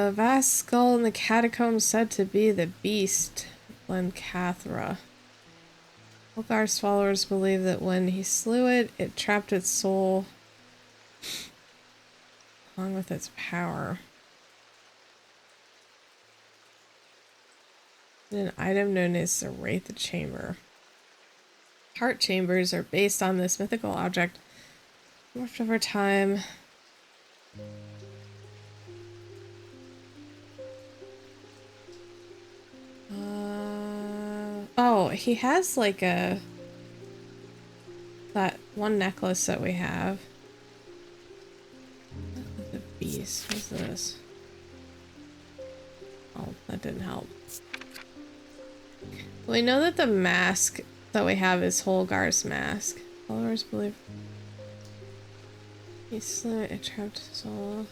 Vast skull in the catacombs said to be the beast, Lencathra. Holgar's followers believe that when he slew it, it trapped its soul along with its power. An item known as the Wraith Chamber. Heart chambers are based on this mythical object, morphed over time. Oh, he has like that one necklace that we have. The Nice. What's this? Oh, that didn't help. We know that the mask that we have is Holgar's mask. Followers believe he slew a trapped soul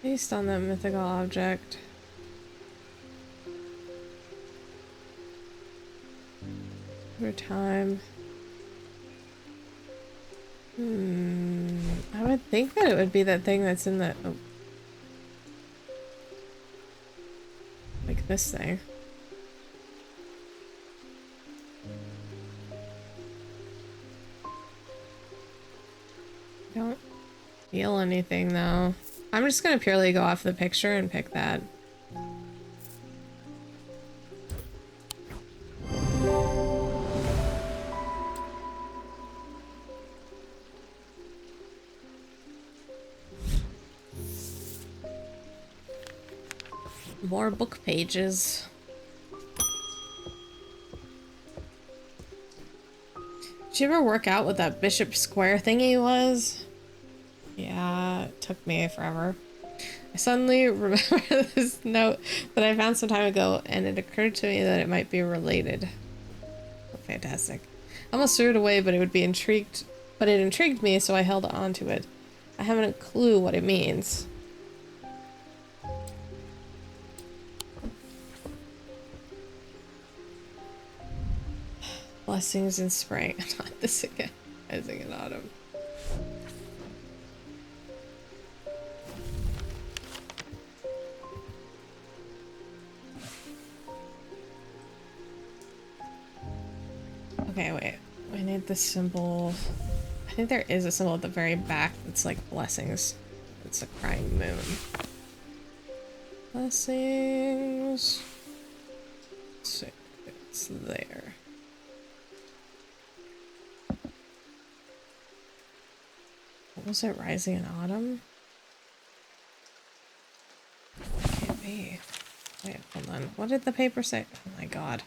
based on that mythical object. Over time. I would think that it would be that thing that's in the... Oh. Like this thing. Don't feel anything though. I'm just gonna purely go off the picture and pick that. More book pages. Did you ever work out what that Bishop Square thingy was? Yeah, it took me forever. I suddenly remember this note that I found some time ago, and it occurred to me that it might be related. Oh, fantastic. I almost threw it away, but it intrigued me, so I held on to it. I haven't a clue what it means. Blessings in spring. Not this again. Rising in autumn. Okay, wait. We need the symbol. I think there is a symbol at the very back that's like blessings. It's a crying moon. Blessings. So it's there. What was it? Rising in autumn? Can't be. Wait, hold on. What did the paper say? Oh my god.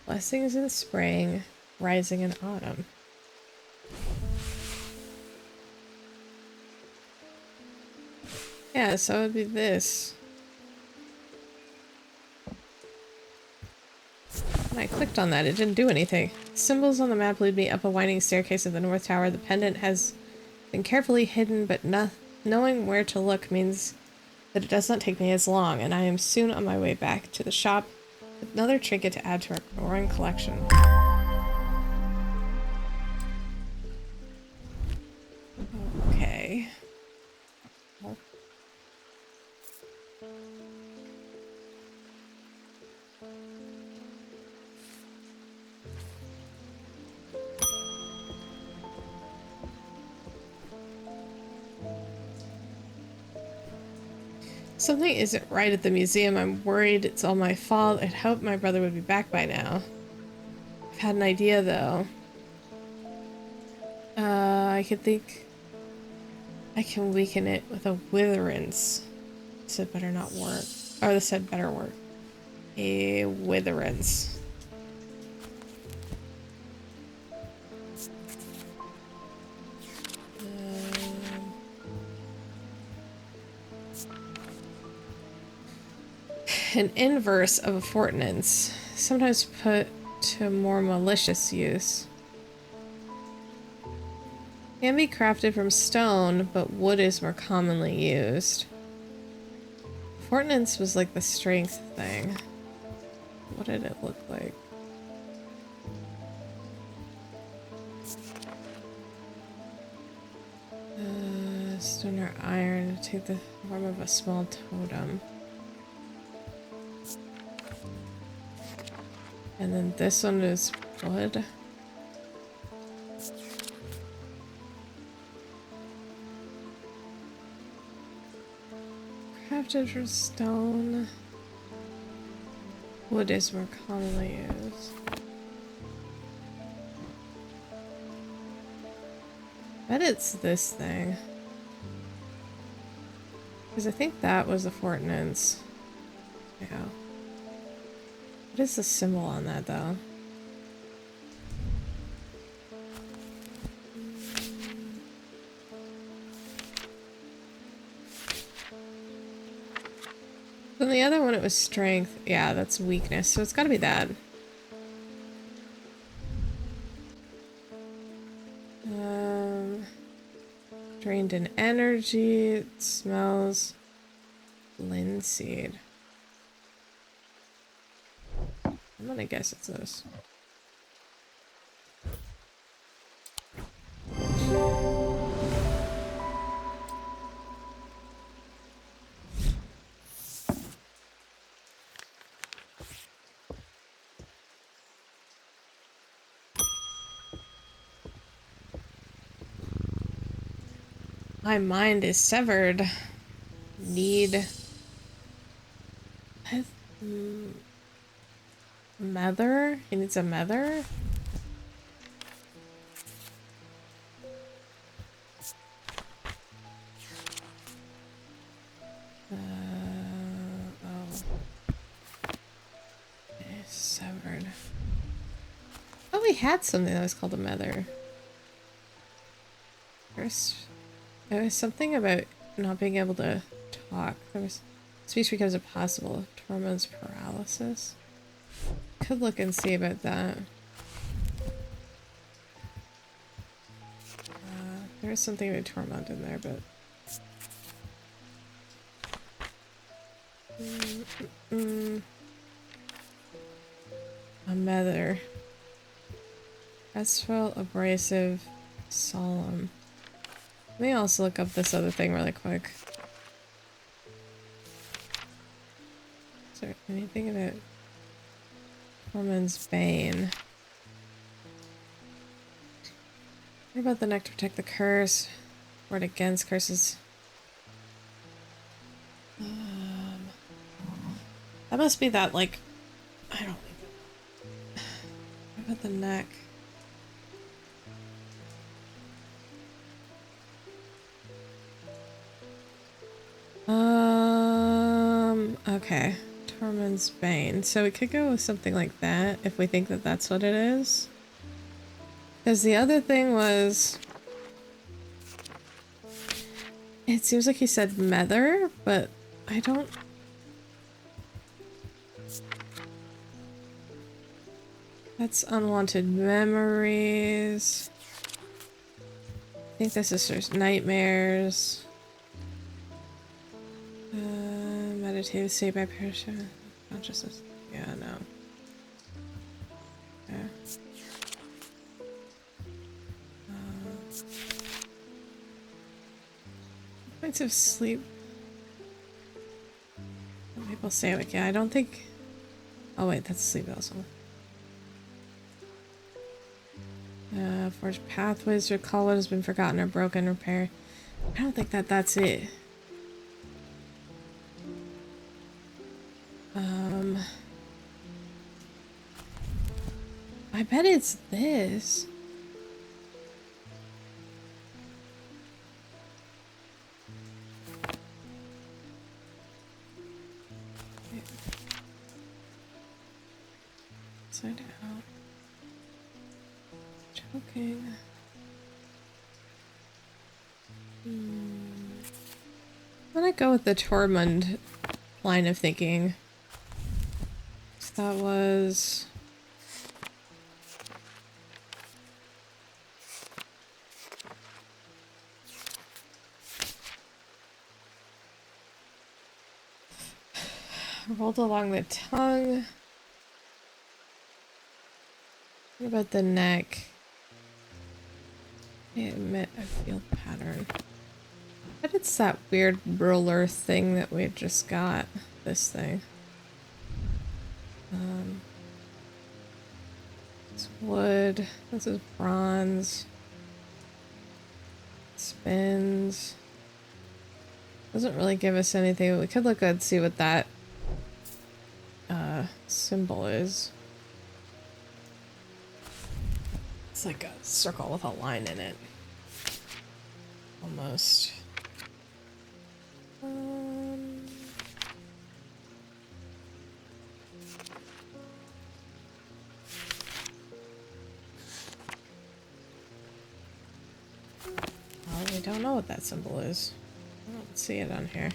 Blessings in spring, rising in autumn. Yeah, so it would be this. When I clicked on that, it didn't do anything. Symbols on the map lead me up a winding staircase of the North Tower. The pendant has been carefully hidden, but knowing where to look means that it does not take me as long, and I am soon on my way back to the shop with another trinket to add to our growing collection. Okay. Something isn't right at the museum. I'm worried it's all my fault. I'd hoped my brother would be back by now. I've had an idea, though. I could think I can weaken it with a witherance. This had better not work. Or this had better work. A witherance. An inverse of a fortnance, sometimes put to more malicious use. Can be crafted from stone, but wood is more commonly used. Fortnance was like the strength thing. What did it look like? Stone or iron, take the form of a small totem. And then this one is wood. Crafted from stone. Wood is more commonly used. I bet it's this thing. Because I think that was the fortnance. Yeah. What is the symbol on that, though? Then the other one, it was strength. Yeah, that's weakness, so it's gotta be that. Drained in energy. It smells linseed. I'm gonna guess it's this. My mind is severed. Need... Mether? He needs a mether? Severed. Oh, we had something that was called a mether. First, there was something about not being able to talk. There was speech becomes impossible. Tormund's paralysis. Could look and see about that. There is something about Tormund in there, but a mether. Restful, abrasive, solemn. Let me also look up this other thing really quick. Is there anything about Tormund's Bane? What about the neck to protect the curse? Ward against curses. That must be that, like, I don't think. What about the neck? Okay. Tormund's Bane. So we could go with something like that if we think that that's what it is. Because the other thing was... It seems like he said mether, but I don't... That's unwanted memories. I think this is just nightmares. Meditative state by parachute. Consciousness. Yeah, no. Yeah. Points of sleep. Some people say awake. Yeah, I don't think. Oh wait, that's sleep also. Forge pathways to recall what has been forgotten or broken, repair. I don't think that that's it. I bet it's this. Side out. Choking. I'm gonna go with the Tormund line of thinking. So that was... Rolled along the tongue. What about the neck? I emit a field pattern. But it's that weird ruler thing that we just got. This thing. It's wood. This is bronze. Spins. Doesn't really give us anything, but we could look and see what that symbol is. It's like a circle with a line in it. Almost. I don't know what that symbol is. I don't see it on here.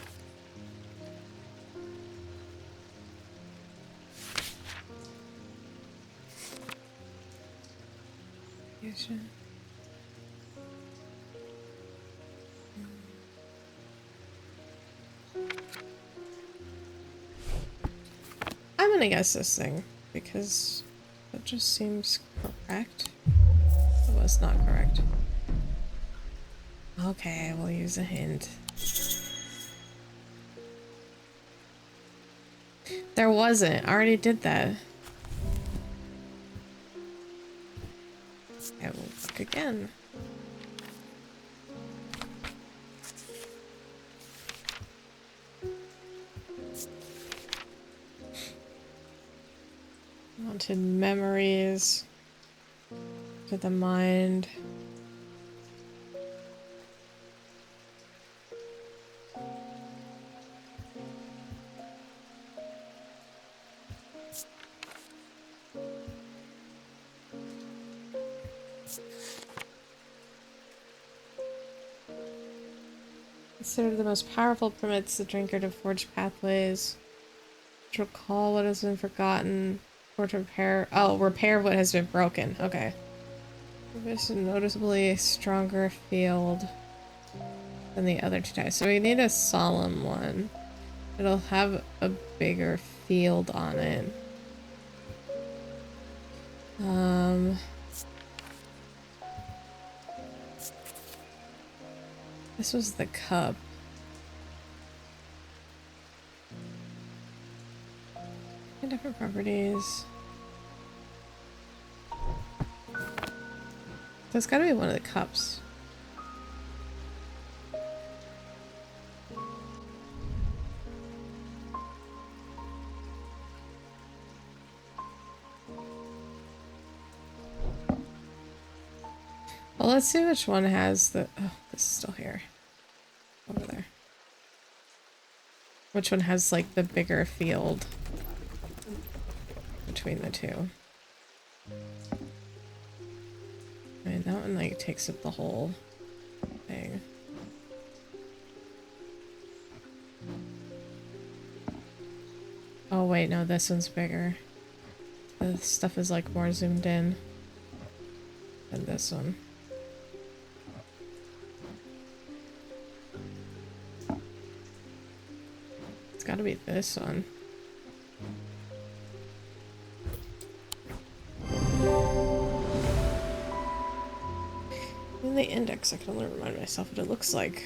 I'm gonna guess this thing because that just seems correct. It was not correct. Okay, we'll use a hint. There wasn't. I already did that. I will look again. Haunted memories to the mind. Considered the most powerful, permits the drinker to forge pathways, to recall what has been forgotten, or to repair. Oh, repair what has been broken. Okay. This is a noticeably stronger field than the other two types. So we need a solemn one. It'll have a bigger field on it. This was the cup. Different properties. That's gotta be one of the cups. Well, let's see which one has the... Oh, this is still here. Over there. Which one has, like, the bigger field between the two? I mean, that one, like, takes up the whole thing. Oh, wait, no, this one's bigger. The stuff is, like, more zoomed in than this one. It's gotta be this one. In the index, I can only remind myself what it looks like.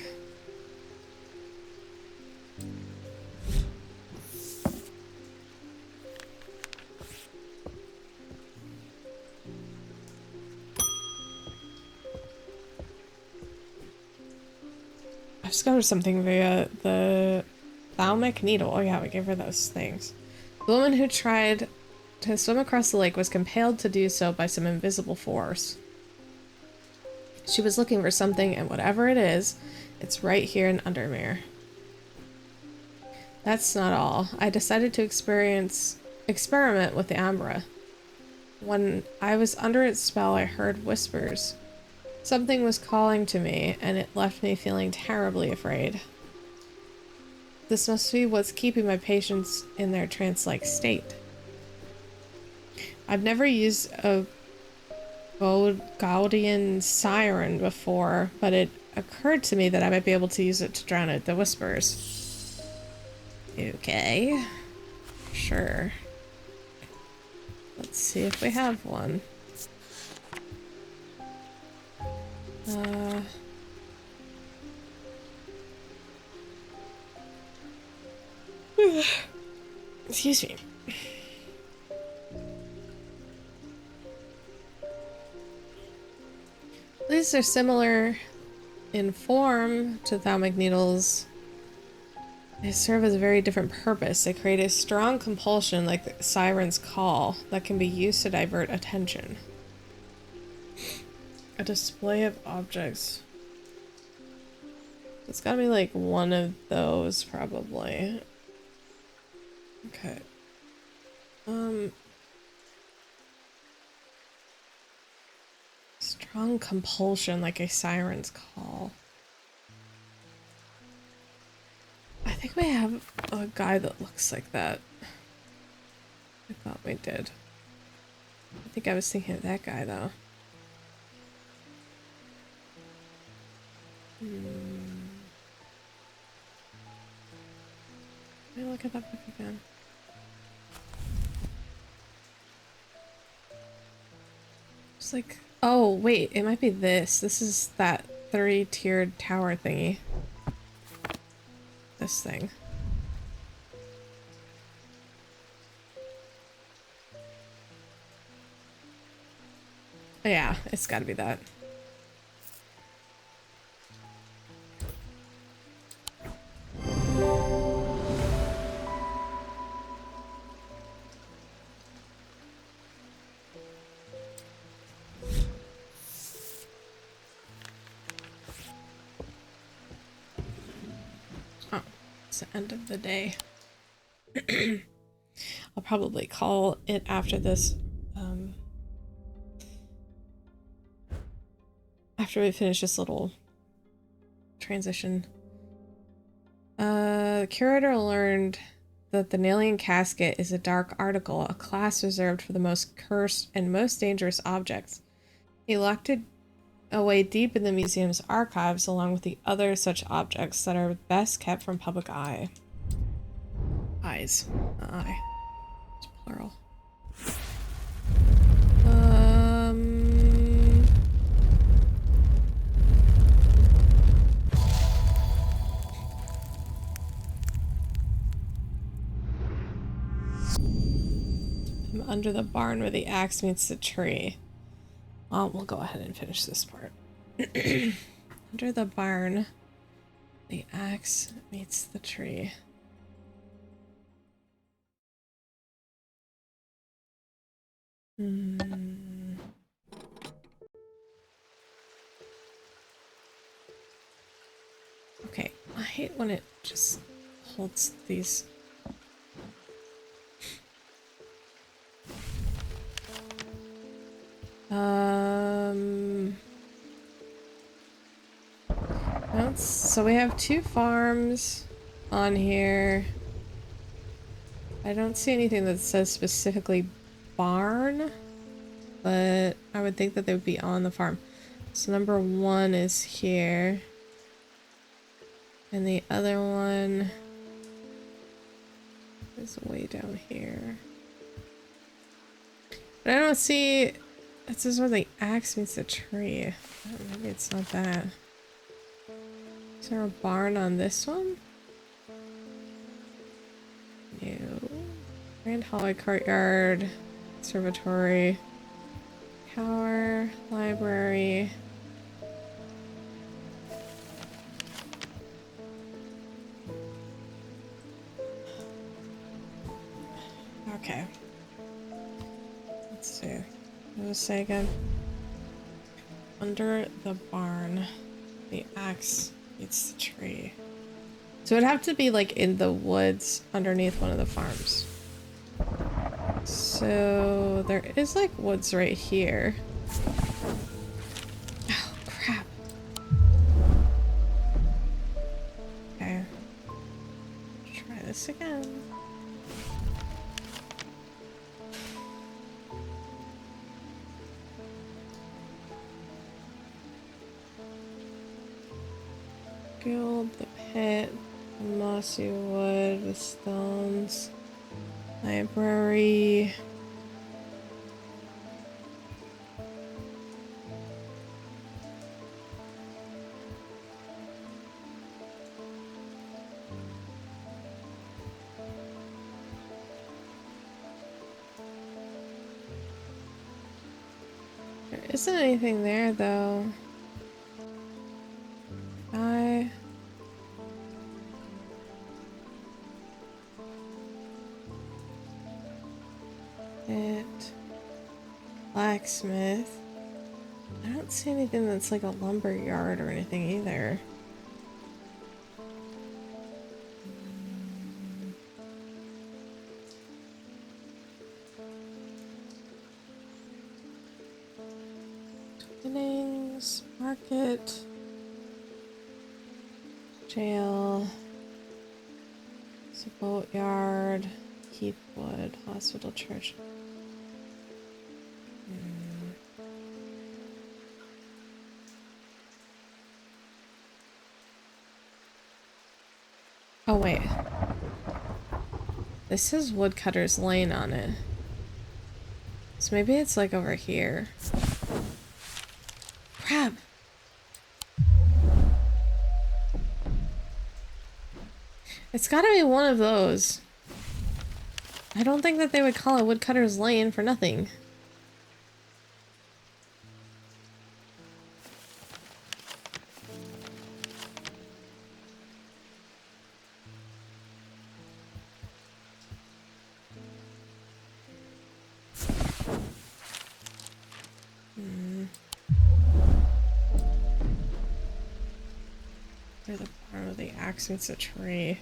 I've discovered something via the thalamic needle. Oh yeah, we gave her those things. The woman who tried to swim across the lake was compelled to do so by some invisible force. She was looking for something, and whatever it is, it's right here in Undermere. That's not all. I decided to experiment with the Ambra. When I was under its spell, I heard whispers. Something was calling to me, and it left me feeling terribly afraid. This must be what's keeping my patients in their trance-like state. I've never used a Gaudian siren before, but it occurred to me that I might be able to use it to drown out the whispers. Okay. Sure. Let's see if we have one. Excuse me. These are similar in form to thalamic needles. They serve as a very different purpose. They create a strong compulsion like the siren's call that can be used to divert attention. A display of objects. It's gotta be like one of those probably. Okay. Strong compulsion like a siren's call. think we have a guy that looks like that. I thought we did. I think I was thinking of that guy though. Let me look at that book again. It's like, oh wait, it might be this. This is that 3-tiered tower thingy. This thing. Yeah, it's gotta be that. Oh, it's the end of the day. I'll probably call it after this. After we finish this little transition. The curator learned that the Nalian casket is a dark article, a class reserved for the most cursed and most dangerous objects. He locked it away deep in the museum's archives along with the other such objects that are best kept from public eye. Eyes. Eye. It's plural. I'm under the barn where the axe meets the tree. Well, we'll go ahead and finish this part. Under the barn, the axe meets the tree. Okay, I hate when it just holds these. So we have 2 farms on here. I don't see anything that says specifically barn, but I would think that they would be on the farm. So number 1 is here. And the other one is way down here. But I don't see... This is where the axe meets the tree. Maybe it's not that. Is there a barn on this one? No. Grand Hallway Courtyard. Conservatory. Tower. Library. Okay. Let's see. What did I say again? Under the barn, the axe meets the tree. So it'd have to be like in the woods underneath one of the farms. So there is like woods right here. Oh, crap. Okay. Try this again. Build the pit, mossy wood with stones, library. There isn't anything there though. Blacksmith. I don't see anything that's like a lumber yard or anything either. Innings, market, jail. There's a boatyard, Heathwood, hospital, church. Oh, wait. This is Woodcutter's Lane on it. So maybe it's like over here. Crap! It's gotta be one of those. I don't think that they would call it Woodcutter's Lane for nothing. Where the barn with the axe meets a tree.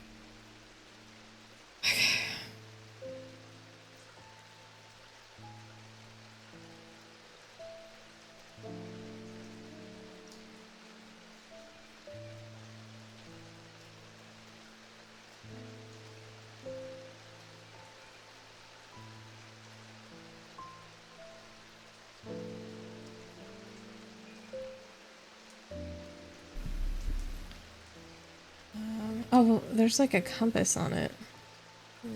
Oh, there's like a compass on it. I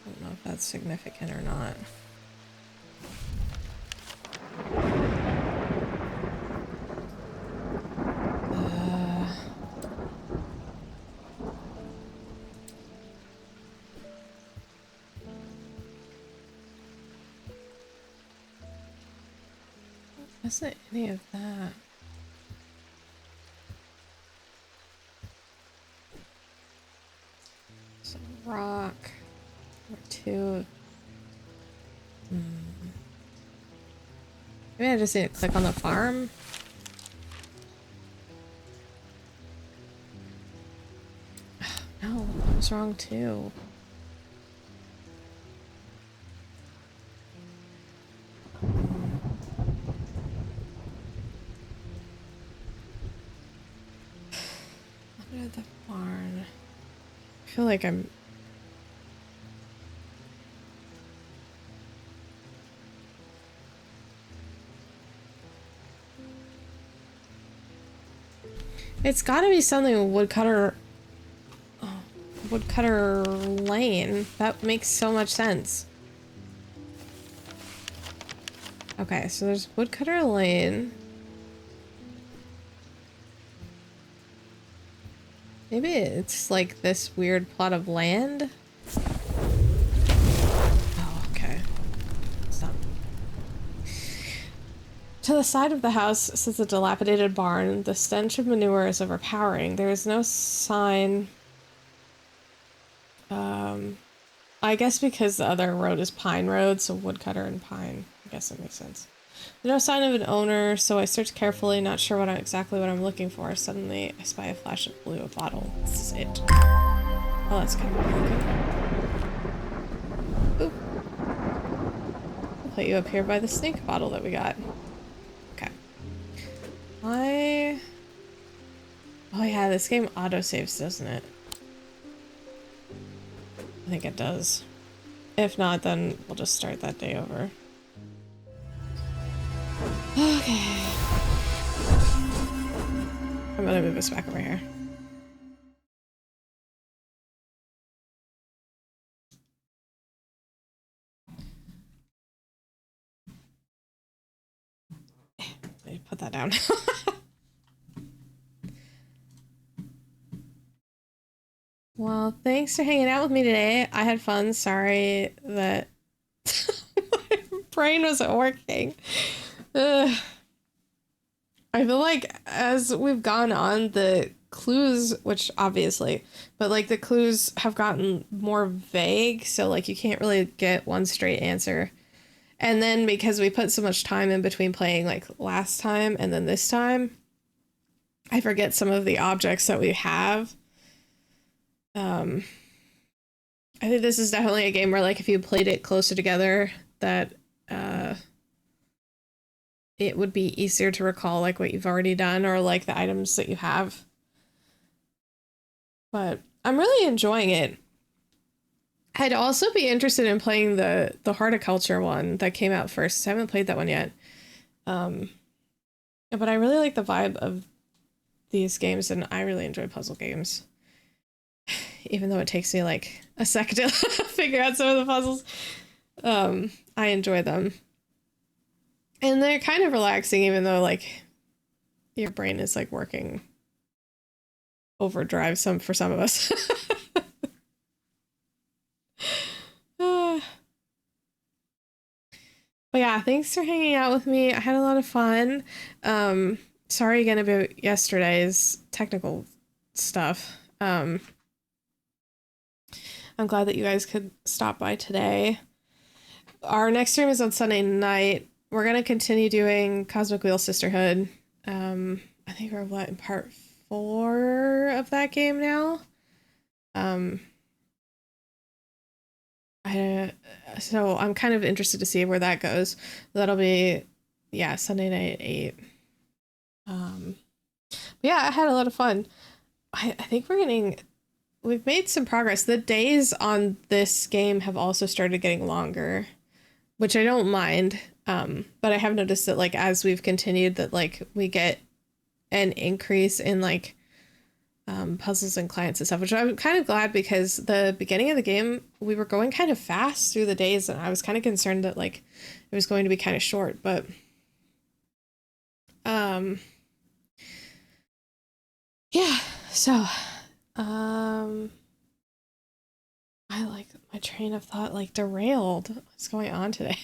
don't know if that's significant or not. Wasn't any of that. Some rock or two. Maybe I just need to click on the farm. No, that was wrong too. Under the barn. I feel like I'm... It's gotta be something with Woodcutter... Oh, Woodcutter Lane. That makes so much sense. Okay, so there's Woodcutter Lane. Maybe it's like this weird plot of land? Oh, okay. Stop. To the side of the house sits a dilapidated barn. The stench of manure is overpowering. There is no sign... I guess because the other road is Pine Road, so Woodcutter and Pine. I guess that makes sense. No sign of an owner, so I search carefully, not sure exactly what I'm looking for. Suddenly, I spy a flash of blue, a bottle. This is it. Oh, that's kind of looking. Oop. I'll put you up here by the snake bottle that we got. Okay. Oh yeah, this game autosaves, doesn't it? I think it does. If not, then we'll just start that day over. Okay. I'm gonna move us back over here. Let me put that down. Well, thanks for hanging out with me today. I had fun. Sorry that my brain wasn't working. Ugh. I feel like as we've gone on, the clues, which obviously, but like the clues have gotten more vague, so like you can't really get one straight answer. And then because we put so much time in between playing like last time and then this time, I forget some of the objects that we have. I think this is definitely a game where like if you played it closer together, that it would be easier to recall like what you've already done or like the items that you have. But I'm really enjoying it. I'd also be interested in playing the horticulture one that came out first. I haven't played that one yet. But I really like the vibe of these games, and I really enjoy puzzle games. Even though it takes me like a second to figure out some of the puzzles, I enjoy them. And they're kind of relaxing, even though like your brain is like working overdrive for some of us. But yeah, thanks for hanging out with me. I had a lot of fun. Sorry again about yesterday's technical stuff. I'm glad that you guys could stop by today. Our next stream is on Sunday night. We're gonna continue doing Cosmic Wheel Sisterhood. I think we're in part 4 of that game now. So I'm kind of interested to see where that goes. That'll be, yeah, Sunday night at 8. Yeah, I had a lot of fun. I think we've made some progress. The days on this game have also started getting longer, which I don't mind. But I have noticed that like as we've continued that like we get an increase in like puzzles and clients and stuff, which I'm kind of glad, because the beginning of the game we were going kind of fast through the days and I was kind of concerned that like it was going to be kind of short, but yeah, so I like my train of thought like derailed. What's going on today?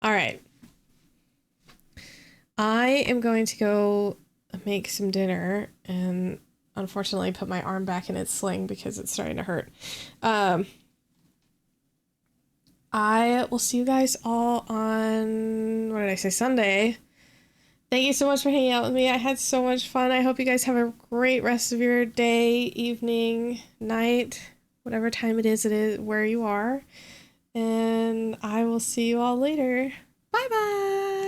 All right. I am going to go make some dinner and unfortunately put my arm back in its sling because it's starting to hurt. I will see you guys all on, what did I say, Sunday. Thank you so much for hanging out with me. I had so much fun. I hope you guys have a great rest of your day, evening, night, whatever time it is where you are. And I will see you all later. Bye-bye.